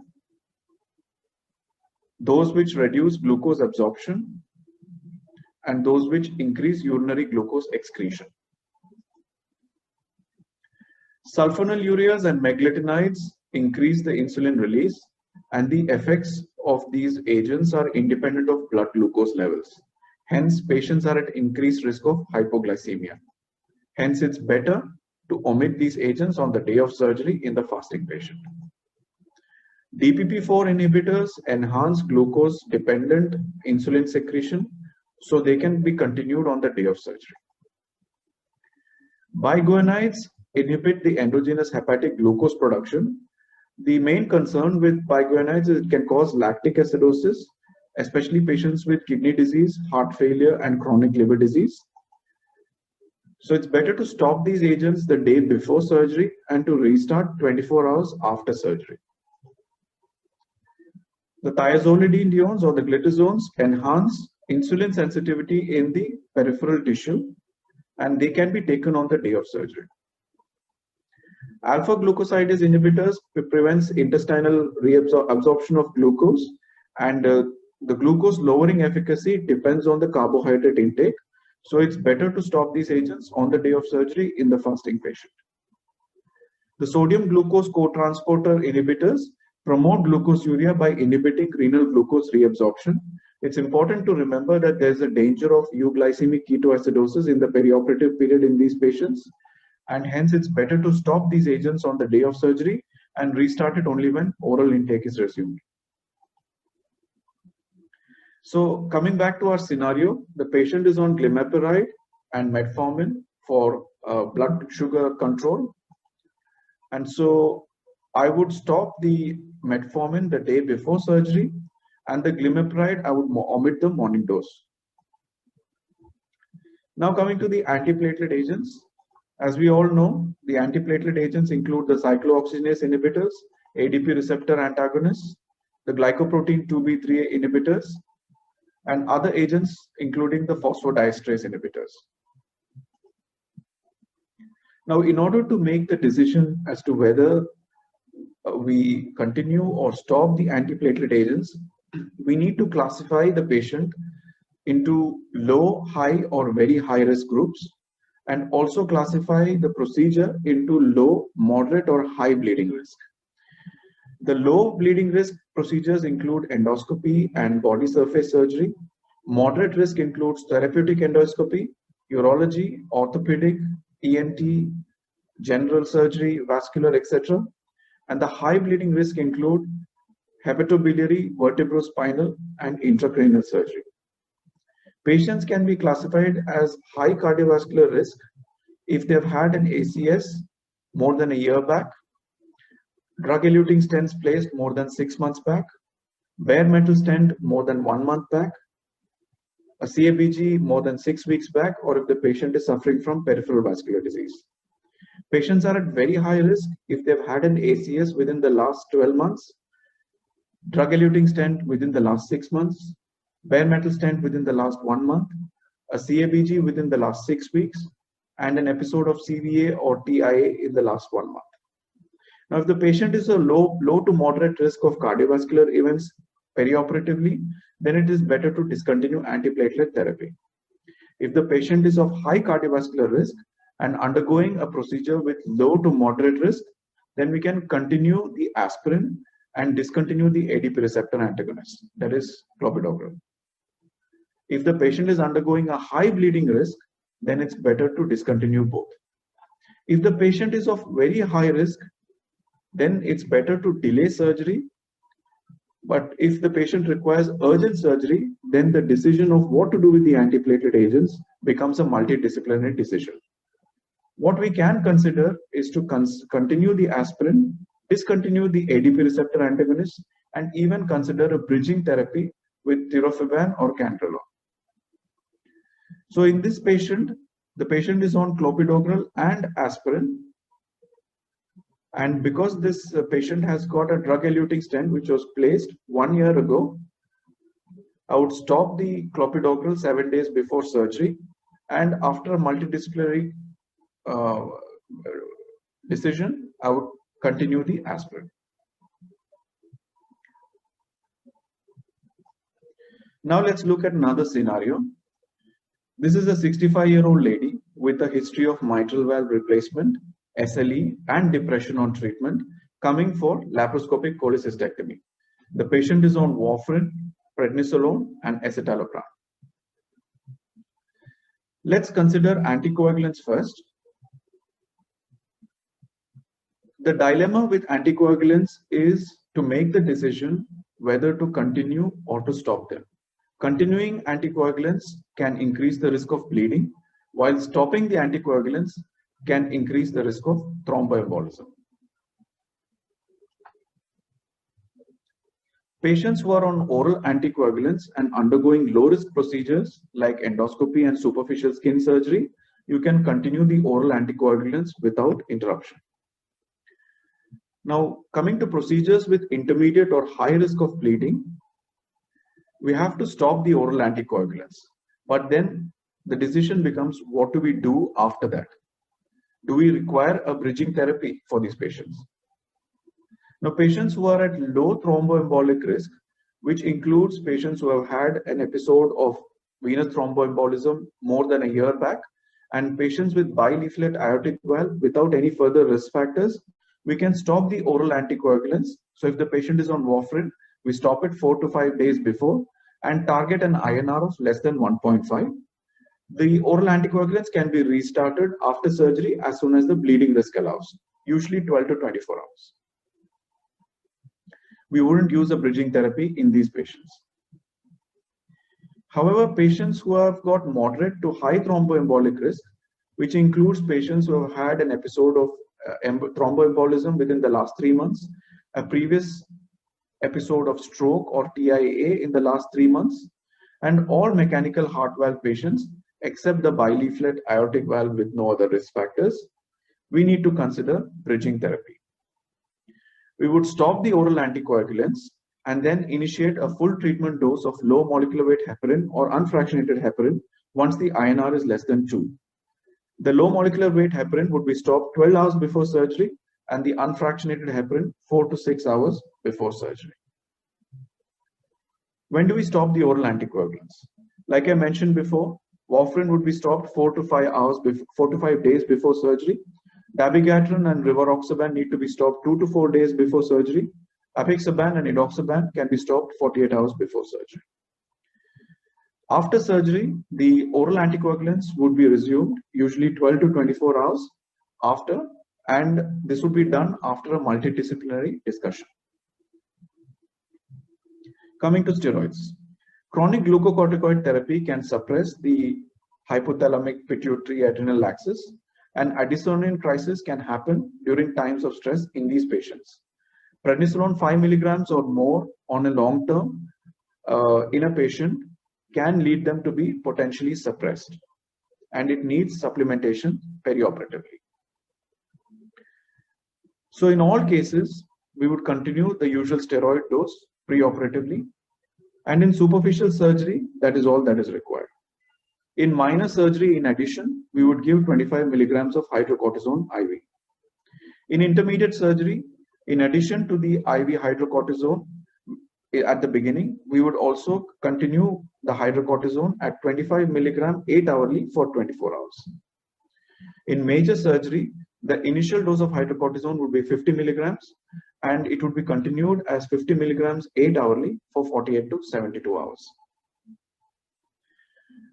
those which reduce glucose absorption, and those which increase urinary glucose excretion. Sulfonylureas and meglitinides increase the insulin release, and the effects of these agents are independent of blood glucose levels. Hence, patients are at increased risk of hypoglycemia. Hence, it's better to omit these agents on the day of surgery in the fasting patient. DPP-4 inhibitors enhance glucose-dependent insulin secretion, so they can be continued on the day of surgery. Biguanides inhibit the endogenous hepatic glucose production. The main concern with biguanides is it can cause lactic acidosis, especially patients with kidney disease, heart failure, and chronic liver disease. So it's better to stop these agents the day before surgery and to restart 24 hours after surgery. The thiazolidinediones or the glitazones enhance insulin sensitivity in the peripheral tissue, and they can be taken on the day of surgery. Alpha glucosidase inhibitors prevents intestinal reabsorption of glucose, and the glucose lowering efficacy depends on the carbohydrate intake. So it's better to stop these agents on the day of surgery in the fasting patient. The sodium glucose cotransporter inhibitors promote glucosuria by inhibiting renal glucose reabsorption. It's important to remember that there's a danger of euglycemic ketoacidosis in the perioperative period in these patients, and hence it's better to stop these agents on the day of surgery and restart it only when oral intake is resumed. So coming back to our scenario, the patient is on glimepiride and metformin for blood sugar control. And so I would stop the metformin the day before surgery, and the glimepiride, I would omit the morning dose. Now coming to the antiplatelet agents. As we all know, the antiplatelet agents include the cyclooxygenase inhibitors, ADP receptor antagonists, the glycoprotein 2B3A inhibitors, and other agents including the phosphodiesterase inhibitors. Now, in order to make the decision as to whether we continue or stop the antiplatelet agents, we need to classify the patient into low, high, or very high risk groups, and also classify the procedure into low, moderate, or high bleeding risk. The low bleeding risk procedures include endoscopy and body surface surgery. Moderate risk includes therapeutic endoscopy, urology, orthopedic, ENT, general surgery, vascular, etc. And the high bleeding risk include hepatobiliary, vertebrospinal, and intracranial surgery. Patients can be classified as high cardiovascular risk if they've had an ACS more than a year back, drug-eluting stents placed more than 6 months back, bare metal stent more than 1 month back, a CABG more than 6 weeks back, or if the patient is suffering from peripheral vascular disease. Patients are at very high risk if they've had an ACS within the last 12 months, drug-eluting stent within the last 6 months, bare metal stent within the last 1 month, a CABG within the last 6 weeks, and an episode of CVA or TIA in the last 1 month. Now, if the patient is a low to moderate risk of cardiovascular events perioperatively, then it is better to discontinue antiplatelet therapy. If the patient is of high cardiovascular risk and undergoing a procedure with low to moderate risk, then we can continue the aspirin and discontinue the ADP receptor antagonist, that is clopidogrel. If the patient is undergoing a high bleeding risk, then it's better to discontinue both. If the patient is of very high risk, then it's better to delay surgery. But if the patient requires urgent surgery, then the decision of what to do with the antiplatelet agents becomes a multidisciplinary decision. What we can consider is to continue the aspirin, discontinue the ADP receptor antagonist, and even consider a bridging therapy with tirofiban or cantrelol. So in this patient, the patient is on clopidogrel and aspirin. And because this patient has got a drug-eluting stent which was placed 1 year ago, I would stop the clopidogrel 7 days before surgery, and after a multidisciplinary decision, I would continue the aspirin. Now let's look at another scenario. This is a 65-year-old lady with a history of mitral valve replacement, SLE, and depression on treatment, coming for laparoscopic cholecystectomy. The patient is on warfarin, prednisolone, and escitalopram. Let's consider anticoagulants first. The dilemma with anticoagulants is to make the decision whether to continue or to stop them. Continuing anticoagulants can increase the risk of bleeding, while stopping the anticoagulants can increase the risk of thromboembolism. Patients who are on oral anticoagulants and undergoing low-risk procedures like endoscopy and superficial skin surgery, you can continue the oral anticoagulants without interruption. Now, coming to procedures with intermediate or high risk of bleeding, we have to stop the oral anticoagulants. But then the decision becomes, what do we do after that? Do we require a bridging therapy for these patients? Now, patients who are at low thromboembolic risk, which includes patients who have had an episode of venous thromboembolism more than a year back, and patients with bileaflet aortic valve without any further risk factors, we can stop the oral anticoagulants. So if the patient is on warfarin, we stop it 4 to 5 days before and target an INR of less than 1.5. The oral anticoagulants can be restarted after surgery as soon as the bleeding risk allows, usually 12 to 24 hours. We wouldn't use a bridging therapy in these patients. However, patients who have got moderate to high thromboembolic risk, which includes patients who have had an episode of thromboembolism within the last 3 months, a previous episode of stroke or TIA in the last 3 months, and all mechanical heart valve patients except the bileaflet aortic valve with no other risk factors, we need to consider bridging therapy. We would stop the oral anticoagulants and then initiate a full treatment dose of low molecular weight heparin or unfractionated heparin once the INR is less than 2. The low molecular weight heparin would be stopped 12 hours before surgery and the unfractionated heparin 4 to 6 hours before surgery. When do we stop the oral anticoagulants? Like I mentioned before, warfarin would be stopped 4 to 5 days before surgery. Dabigatran and rivaroxaban need to be stopped 2 to 4 days before surgery. Apixaban and edoxaban can be stopped 48 hours before surgery. After surgery, the oral anticoagulants would be resumed, usually 12 to 24 hours after, and this would be done after a multidisciplinary discussion. Coming to steroids. Chronic glucocorticoid therapy can suppress the hypothalamic pituitary adrenal axis, and adenosine crisis can happen during times of stress in these patients. Prednisolone 5 milligrams or more on a long term in a patient can lead them to be potentially suppressed, and it needs supplementation perioperatively. So in all cases, we would continue the usual steroid dose preoperatively, and in superficial surgery, that is all that is required. In minor surgery, in addition, we would give 25 milligrams of hydrocortisone IV. In intermediate surgery, in addition to the IV hydrocortisone at the beginning, we would also continue the hydrocortisone at 25 milligram 8 hourly for 24 hours. In major surgery, the initial dose of hydrocortisone would be 50 milligrams and it would be continued as 50 milligrams 8 hourly for 48 to 72 hours.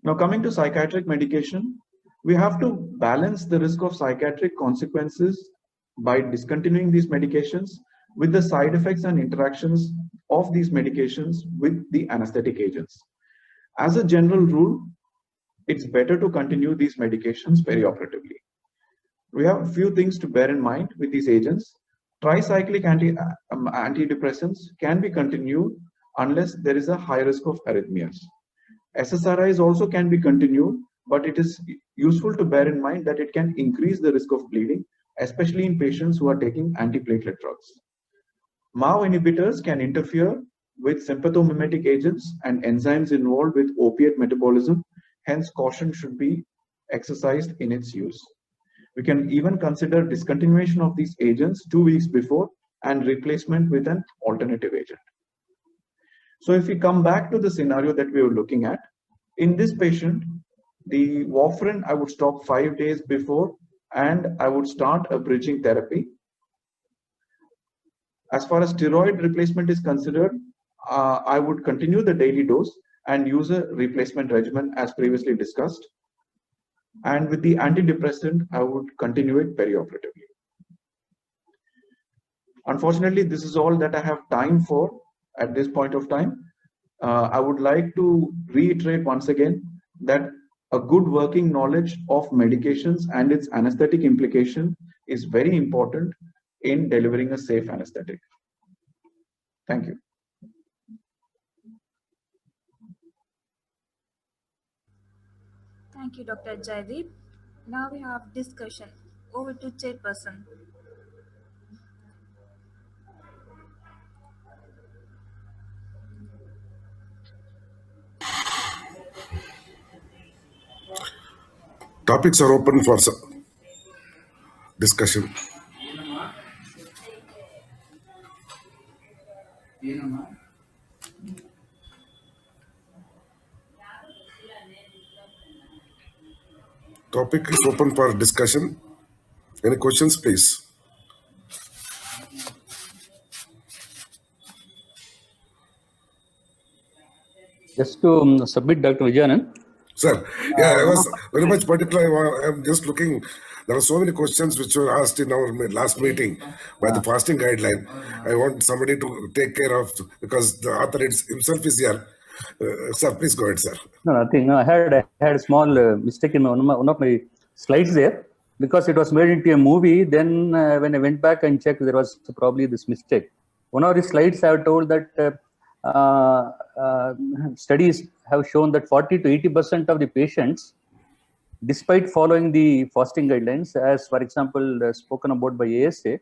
Now coming to psychiatric medication, we have to balance the risk of psychiatric consequences by discontinuing these medications with the side effects and interactions of these medications with the anesthetic agents. As a general rule, it's better to continue these medications perioperatively. We have a few things to bear in mind with these agents. Tricyclic antidepressants can be continued unless there is a high risk of arrhythmias. SSRIs also can be continued, but it is useful to bear in mind that it can increase the risk of bleeding, especially in patients who are taking antiplatelet drugs. MAO inhibitors can interfere with sympathomimetic agents and enzymes involved with opiate metabolism. Hence, caution should be exercised in its use. We can even consider discontinuation of these agents 2 weeks before and replacement with an alternative agent. So if we come back to the scenario that we were looking at, in this patient, the warfarin I would stop 5 days before and I would start a bridging therapy. As far as steroid replacement is considered, I would continue the daily dose and use a replacement regimen as previously discussed. And with the antidepressant, I would continue it perioperatively. Unfortunately, this is all that I have time for at this point of time. I would like to reiterate once again that a good working knowledge of medications and its anesthetic implication is very important in delivering a safe anesthetic. Thank you. Thank you, Dr. Jaideep. Now we have discussion. Over to chairperson. Topics are open for discussion. Topic is open for discussion. Any questions, please? Just to submit Dr. Vijayanand. Sir, yeah, I was very much particular. I'm just looking. There are so many questions which were asked in our last meeting by the fasting guideline. I want somebody to take care of because the author himself is here. Sir, please go ahead, sir. No, nothing. No, I had a small mistake in one of my slides there because it was made into a movie. Then when I went back and checked, there was probably this mistake. One of the slides I have told that studies have shown that 40 to 80% of the patients, despite following the fasting guidelines, as for example spoken about by ASA,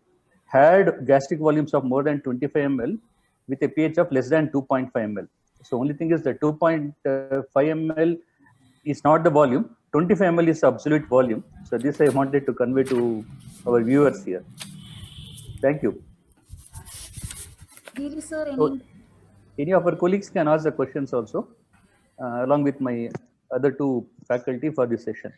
had gastric volumes of more than 25 ml with a pH of less than 2.5 ml. So only thing is that 2.5 ml is not the volume, 25 ml is absolute volume. So this I wanted to convey to our viewers here. Thank you. Giri sir, Any of our colleagues can ask the questions also, along with my other two faculty for this session.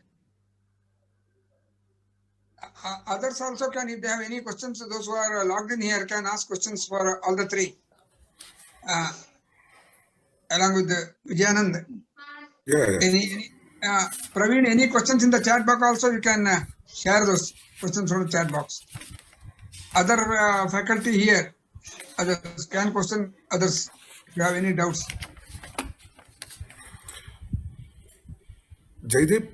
Others also can, if they have any questions, those who are logged in here can ask questions for all the three. Along with Vijayanand. Yeah. Praveen, any questions in the chat box also, you can share those questions from the chat box. Other faculty here, others can question others if you have any doubts. Jaideep,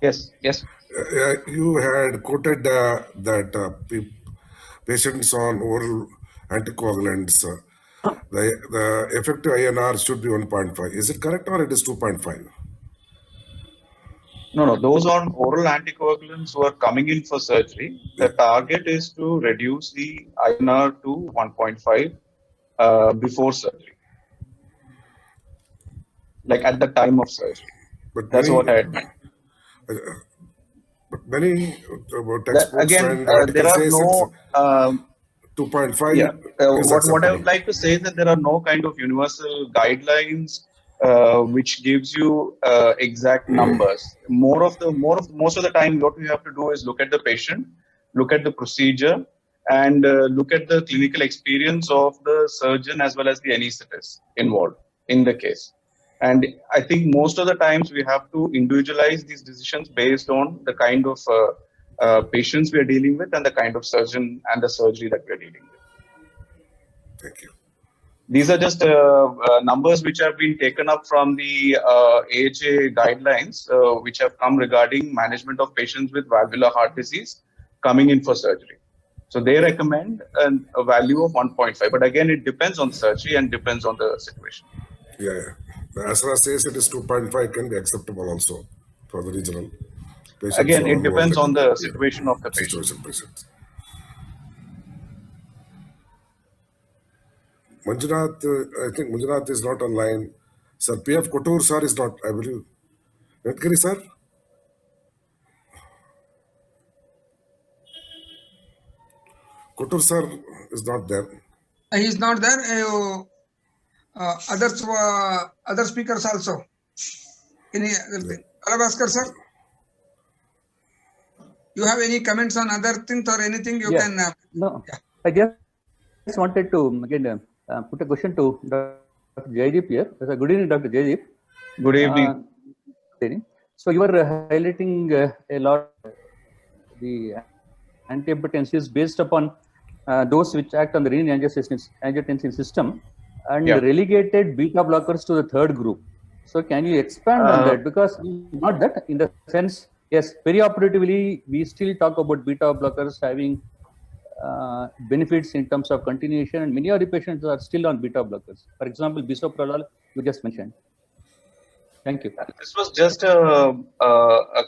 Yes. You had quoted that patients on oral anticoagulants, the effective INR should be 1.5. Is it correct or it is 2.5? No. Those on oral anticoagulants who are coming in for surgery, the target is to reduce the INR to 1.5 before surgery. Like at the time of surgery. But that's what I had meant. But many textbooks again, and there are says no 2.5. Yeah. What I would like to say is that there are no kind of universal guidelines which gives you exact numbers. Most of the time, what we have to do is look at the patient, look at the procedure, and look at the clinical experience of the surgeon as well as the anesthetist involved in the case. And I think most of the times we have to individualize these decisions based on the kind of patients we are dealing with and the kind of surgeon and the surgery that we are dealing with. Thank you. These are just numbers which have been taken up from the AHA guidelines, which have come regarding management of patients with valvular heart disease coming in for surgery. So they recommend a value of 1.5. But again, it depends on the surgery and depends on the situation. Yeah. The ASRA says it is 2.5 can be acceptable also for the regional patients. Again, it depends on the situation of the patient. Manjunath, I think Manjunath is not online. Sir, PF Kotur sir is not, I believe. Venkari sir? Kotur sir is not there. He is not there. Other speakers also. Any other thing? Alavaskar sir? You have any comments on other things or anything you can? No, I just wanted to again put a question to Dr. Jaideep here. Good evening, Dr. Jaideep. Good evening. So you were highlighting a lot the antihypertensives based upon those which act on the renin-angiotensin system and relegated beta blockers to the third group. So can you expand on that? Because not that, in the sense, yes, perioperatively, we still talk about beta blockers having benefits in terms of continuation, and many of the patients are still on beta blockers. For example, bisoprolol, you just mentioned. Thank you. This was just a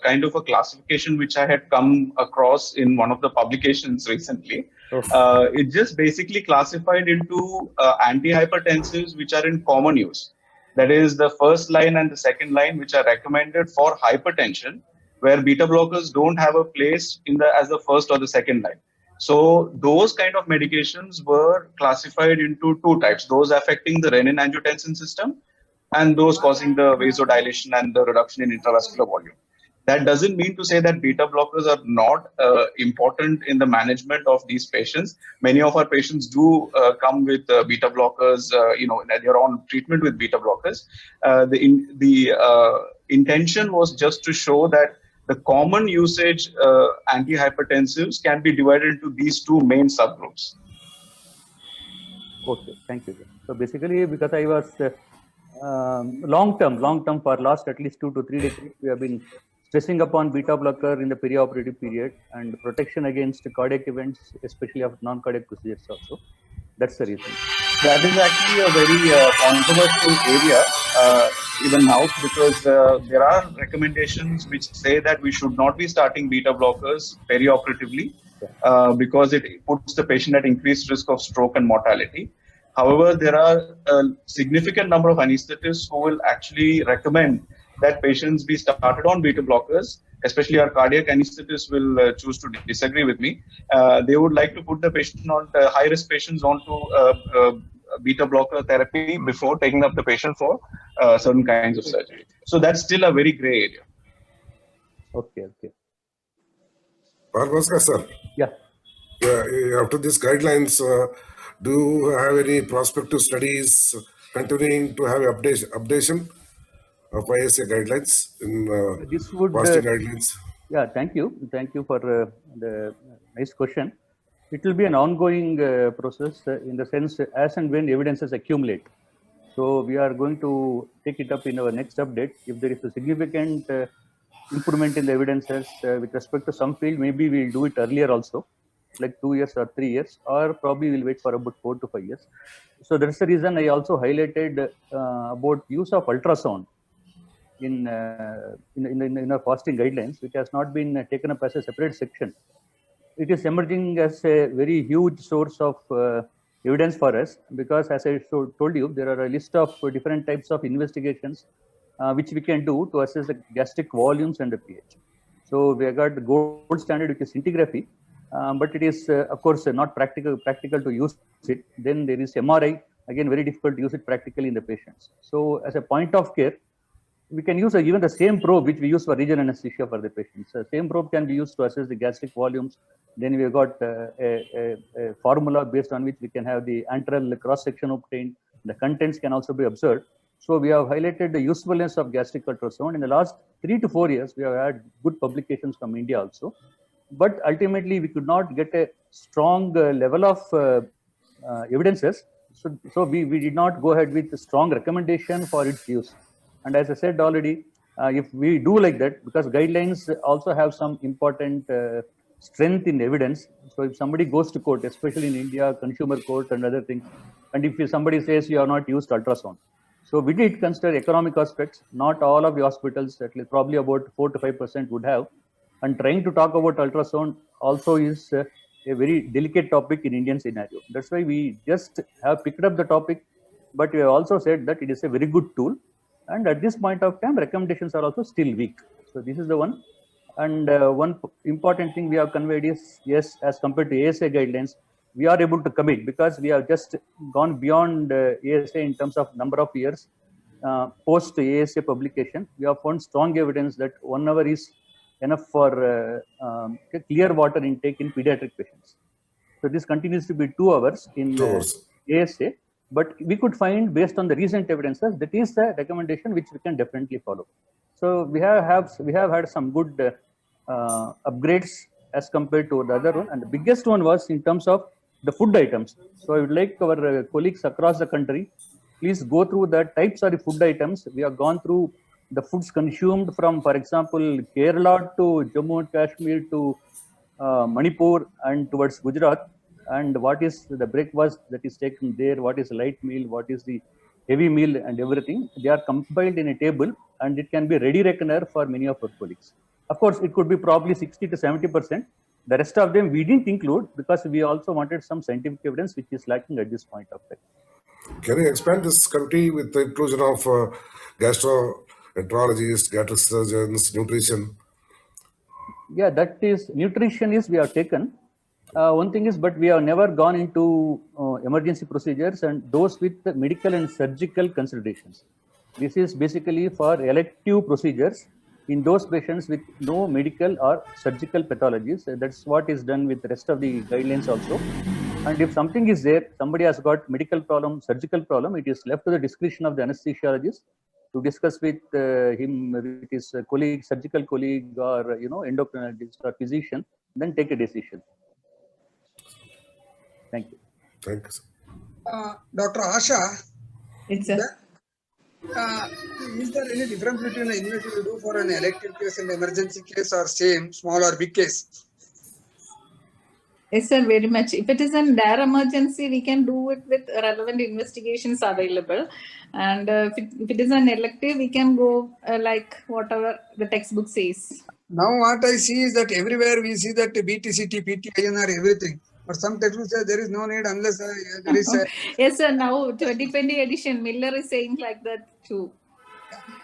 kind of a classification which I had come across in one of the publications recently. It just basically classified into antihypertensives which are in common use. That is the first line and the second line, which are recommended for hypertension, where beta blockers don't have a place in the as the first or the second line. So those kind of medications were classified into two types: those affecting the renin-angiotensin system, and those causing the vasodilation and the reduction in intravascular volume. That doesn't mean to say that beta blockers are not important in the management of these patients. Many of our patients do come with beta blockers, they're on treatment with beta blockers. The intention was just to show that the common usage antihypertensives can be divided into these two main subgroups. Okay, thank you. So basically, because I was long term for last at least 2 to 3 decades, we have been stressing upon beta blocker in the perioperative period and protection against cardiac events, especially of non-cardiac procedures also. That's the reason. That is actually a very controversial area even now, because there are recommendations which say that we should not be starting beta blockers perioperatively because it puts the patient at increased risk of stroke and mortality. However, there are a significant number of anesthetists who will actually recommend that patients be started on beta blockers. Especially our cardiac anesthetists will choose to disagree with me. They would like to put the patient on high-risk patients onto beta blocker therapy before taking up the patient for certain kinds of surgery. So that's still a very gray area. Okay. Bhargava sir. Yeah. After these guidelines, do you have any prospective studies continuing to have updation of ISA guidelines in fasting guidelines? Yeah, thank you for the nice question. It will be an ongoing process in the sense as and when evidences accumulate. So we are going to take it up in our next update. If there is a significant improvement in the evidences with respect to some field, maybe we'll do it earlier also, like 2 years or 3 years, or probably we'll wait for about 4 to 5 years. So that's the reason I also highlighted about use of ultrasound in our fasting guidelines, which has not been taken up as a separate section. It is emerging as a very huge source of evidence for us, because as I told you, there are a list of different types of investigations which we can do to assess the gastric volumes and the pH. So we have got the gold standard, which is scintigraphy, but it is of course not practical to use it. Then there is MRI, again very difficult to use it practically in the patients. So as a point of care, we can use even the same probe which we use for regional anesthesia for the patients. The same probe can be used to assess the gastric volumes. Then we have got a formula based on which we can have the antral cross-section obtained. The contents can also be observed. So we have highlighted the usefulness of gastric ultrasound. In the last 3 to 4 years, we have had good publications from India also. But ultimately, we could not get a strong level of evidences. So we did not go ahead with a strong recommendation for its use. And as I said already, if we do like that, because guidelines also have some important strength in evidence. So if somebody goes to court, especially in India, consumer court and other things, and if somebody says you have not used ultrasound, so we did consider economic aspects. Not all of the hospitals, at least probably about 4 to 5% would have. And trying to talk about ultrasound also is a very delicate topic in Indian scenario. That's why we just have picked up the topic, but we have also said that it is a very good tool. And at this point of time, recommendations are also still weak. So this is the one. And one important thing we have conveyed is, yes, as compared to ASA guidelines, we are able to commit because we have just gone beyond ASA in terms of number of years post ASA publication. We have found strong evidence that 1 hour is enough for clear water intake in pediatric patients. So this continues to be 2 hours in ASA. but we could find based on the recent evidences that is a recommendation which we can definitely follow. So we have had some good upgrades as compared to the other one, and the biggest one was in terms of the food items. So I would like our colleagues across the country, please go through the types of the food items. We have gone through the foods consumed from, for example, Kerala to Jammu and Kashmir to Manipur and towards Gujarat, and what is the breakfast that is taken there, what is light meal, what is the heavy meal, and everything. They are compiled in a table, and it can be ready reckoner for many of our colleagues. Of course, it could be probably 60 to 70%. The rest of them we didn't include because we also wanted some scientific evidence which is lacking at this point of time. Can you expand this committee with the inclusion of gastroenterologists, gastrosurgeons, nutrition? Yeah, that is, nutrition is we have taken. One thing is, but we have never gone into emergency procedures and those with the medical and surgical considerations. This is basically for elective procedures in those patients with no medical or surgical pathologies. That's what is done with the rest of the guidelines also. And if something is there, somebody has got medical problem, surgical problem, it is left to the discretion of the anesthesiologist to discuss with him, with his colleague, surgical colleague, or endocrinologist or physician, then take a decision. Thank you. Thank you. Dr. Asha, It's is there any difference between the investment you do for an elective case and emergency case, or same, small or big case? Yes, sir, very much. If it is a dire emergency, we can do it with relevant investigations available. And if it is an elective, we can go like whatever the textbook says. Now what I see is that everywhere we see that BTCT, PTINR, everything. But some textbooks say there is no need unless there is a... Yes, sir. Now 2020 edition, Miller is saying like that too.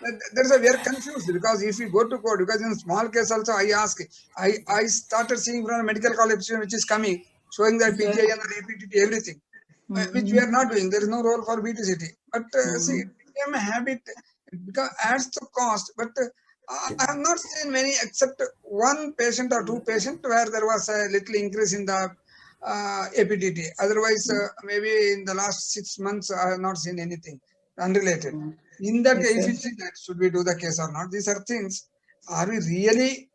We are confused because if we go to court, because in small case also I started seeing from a medical college which is coming, showing that PGI and APTT, everything, which we are not doing. There is no role for BTCT. But see, it became a habit because adds the cost. But I have not seen many except one patient or two patients where there was a little increase in the APTT. Otherwise, maybe in the last 6 months, I have not seen anything unrelated. In that case, if you see that, should we do the case or not? These are things. Are we really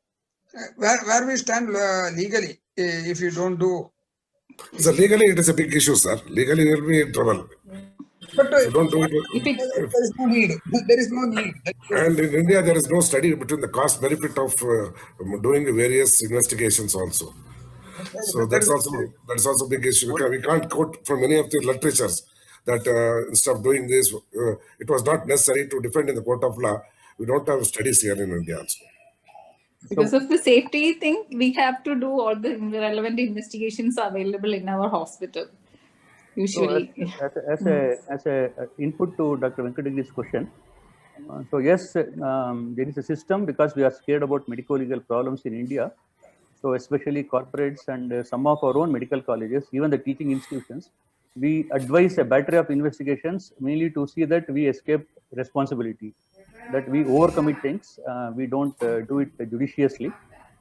where we stand legally if you don't do? So legally, it is a big issue, sir. Legally, we will be in trouble. But if you don't do it. There is no need. There is no need. And in India, there is no study between the cost benefit of doing various investigations also. So that's also a big issue. We can't quote from many of the literatures that instead of doing this, it was not necessary to defend in the court of law. We don't have studies here in India also. Because of the safety thing, we have to do all the relevant investigations available in our hospital. Usually. So as a input to Dr. Venkatagiri's question, so yes, there is a system because we are scared about medico-legal problems in India. So especially corporates and some of our own medical colleges, even the teaching institutions, we advise a battery of investigations mainly to see that we escape responsibility, that we overcommit things, we don't do it judiciously.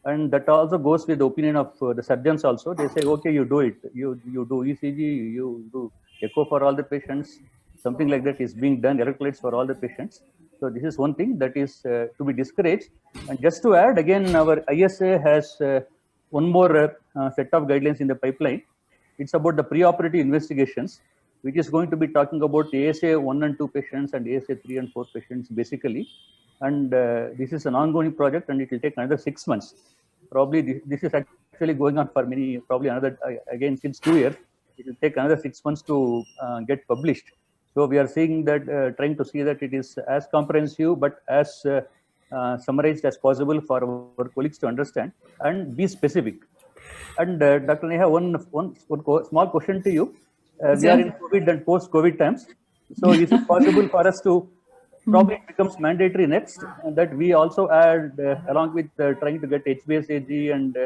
And that also goes with the opinion of the surgeons also. They say, okay, you do it. You do ECG, you do echo for all the patients. Something like that is being done, electrolytes for all the patients. So this is one thing that is to be discouraged. And just to add, again, our ISA has one more set of guidelines in the pipeline. It's about the preoperative investigations, which is going to be talking about ASA 1 and 2 patients and ASA 3 and 4 patients basically. And this is an ongoing project and it will take another 6 months. Probably this is actually going on for many, probably another, again, since 2 years, it will take another 6 months to get published. So we are seeing that, trying to see that it is as comprehensive, but as summarized as possible for our colleagues to understand and be specific. And Dr. Neha, one small question to you. We are in COVID and post-COVID times. So is it possible for us to, probably it becomes mandatory next, that we also add, along with trying to get HbSAg and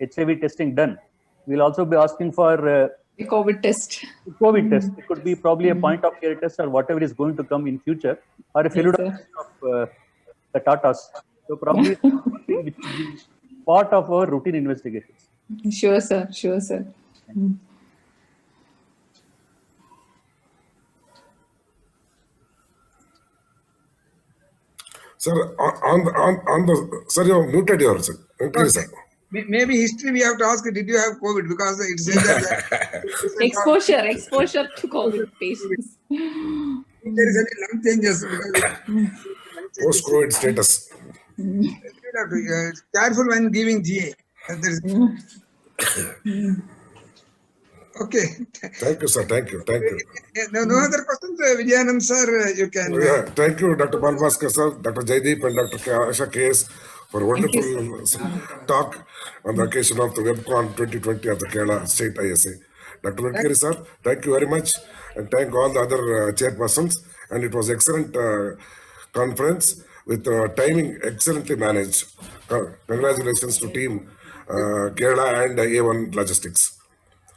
HIV testing done, we'll also be asking for a COVID test. COVID test. It could be probably a point of care test or whatever is going to come in future, or a Feluda test of the Tatas. So probably something which will be part of our routine investigations. Sure, sir. Sure, sir. Sir, on the, sir, you have muted yourself. Okay, sir. Maybe history we have to ask, did you have COVID? Because it says that Exposure to COVID patients. if there is any lung changes, because Post-COVID status. you have to careful when giving GA. There is, okay. Thank you, sir. Thank you. Thank you. No other questions, Vijayanand sir. You can. Yeah, thank you, Dr. Balbhaskar sir, Dr. Jaideep, and Dr. Asha KS for a wonderful talk on the occasion of the WebCon 2020 of the Kerala State ISA. Dr. Venkiri sir, thank you very much, and thank all the other chairpersons. And it was excellent conference with timing excellently managed. Congratulations to team Kerala and A1 Logistics.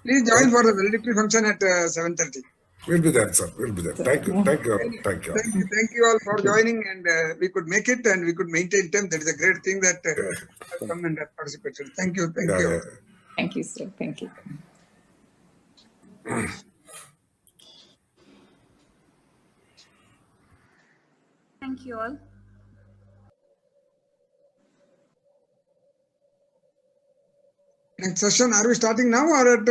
Please join for the valedictory function at 7:30. We'll be there, sir. We'll be there. Thank you. Thank you. Thank you. Thank you all for joining, and we could make it and we could maintain time. That is a great thing that has come and participated. Thank you. Thank you. Thank you, sir. Thank you. Thank you all. Next session, are we starting now or at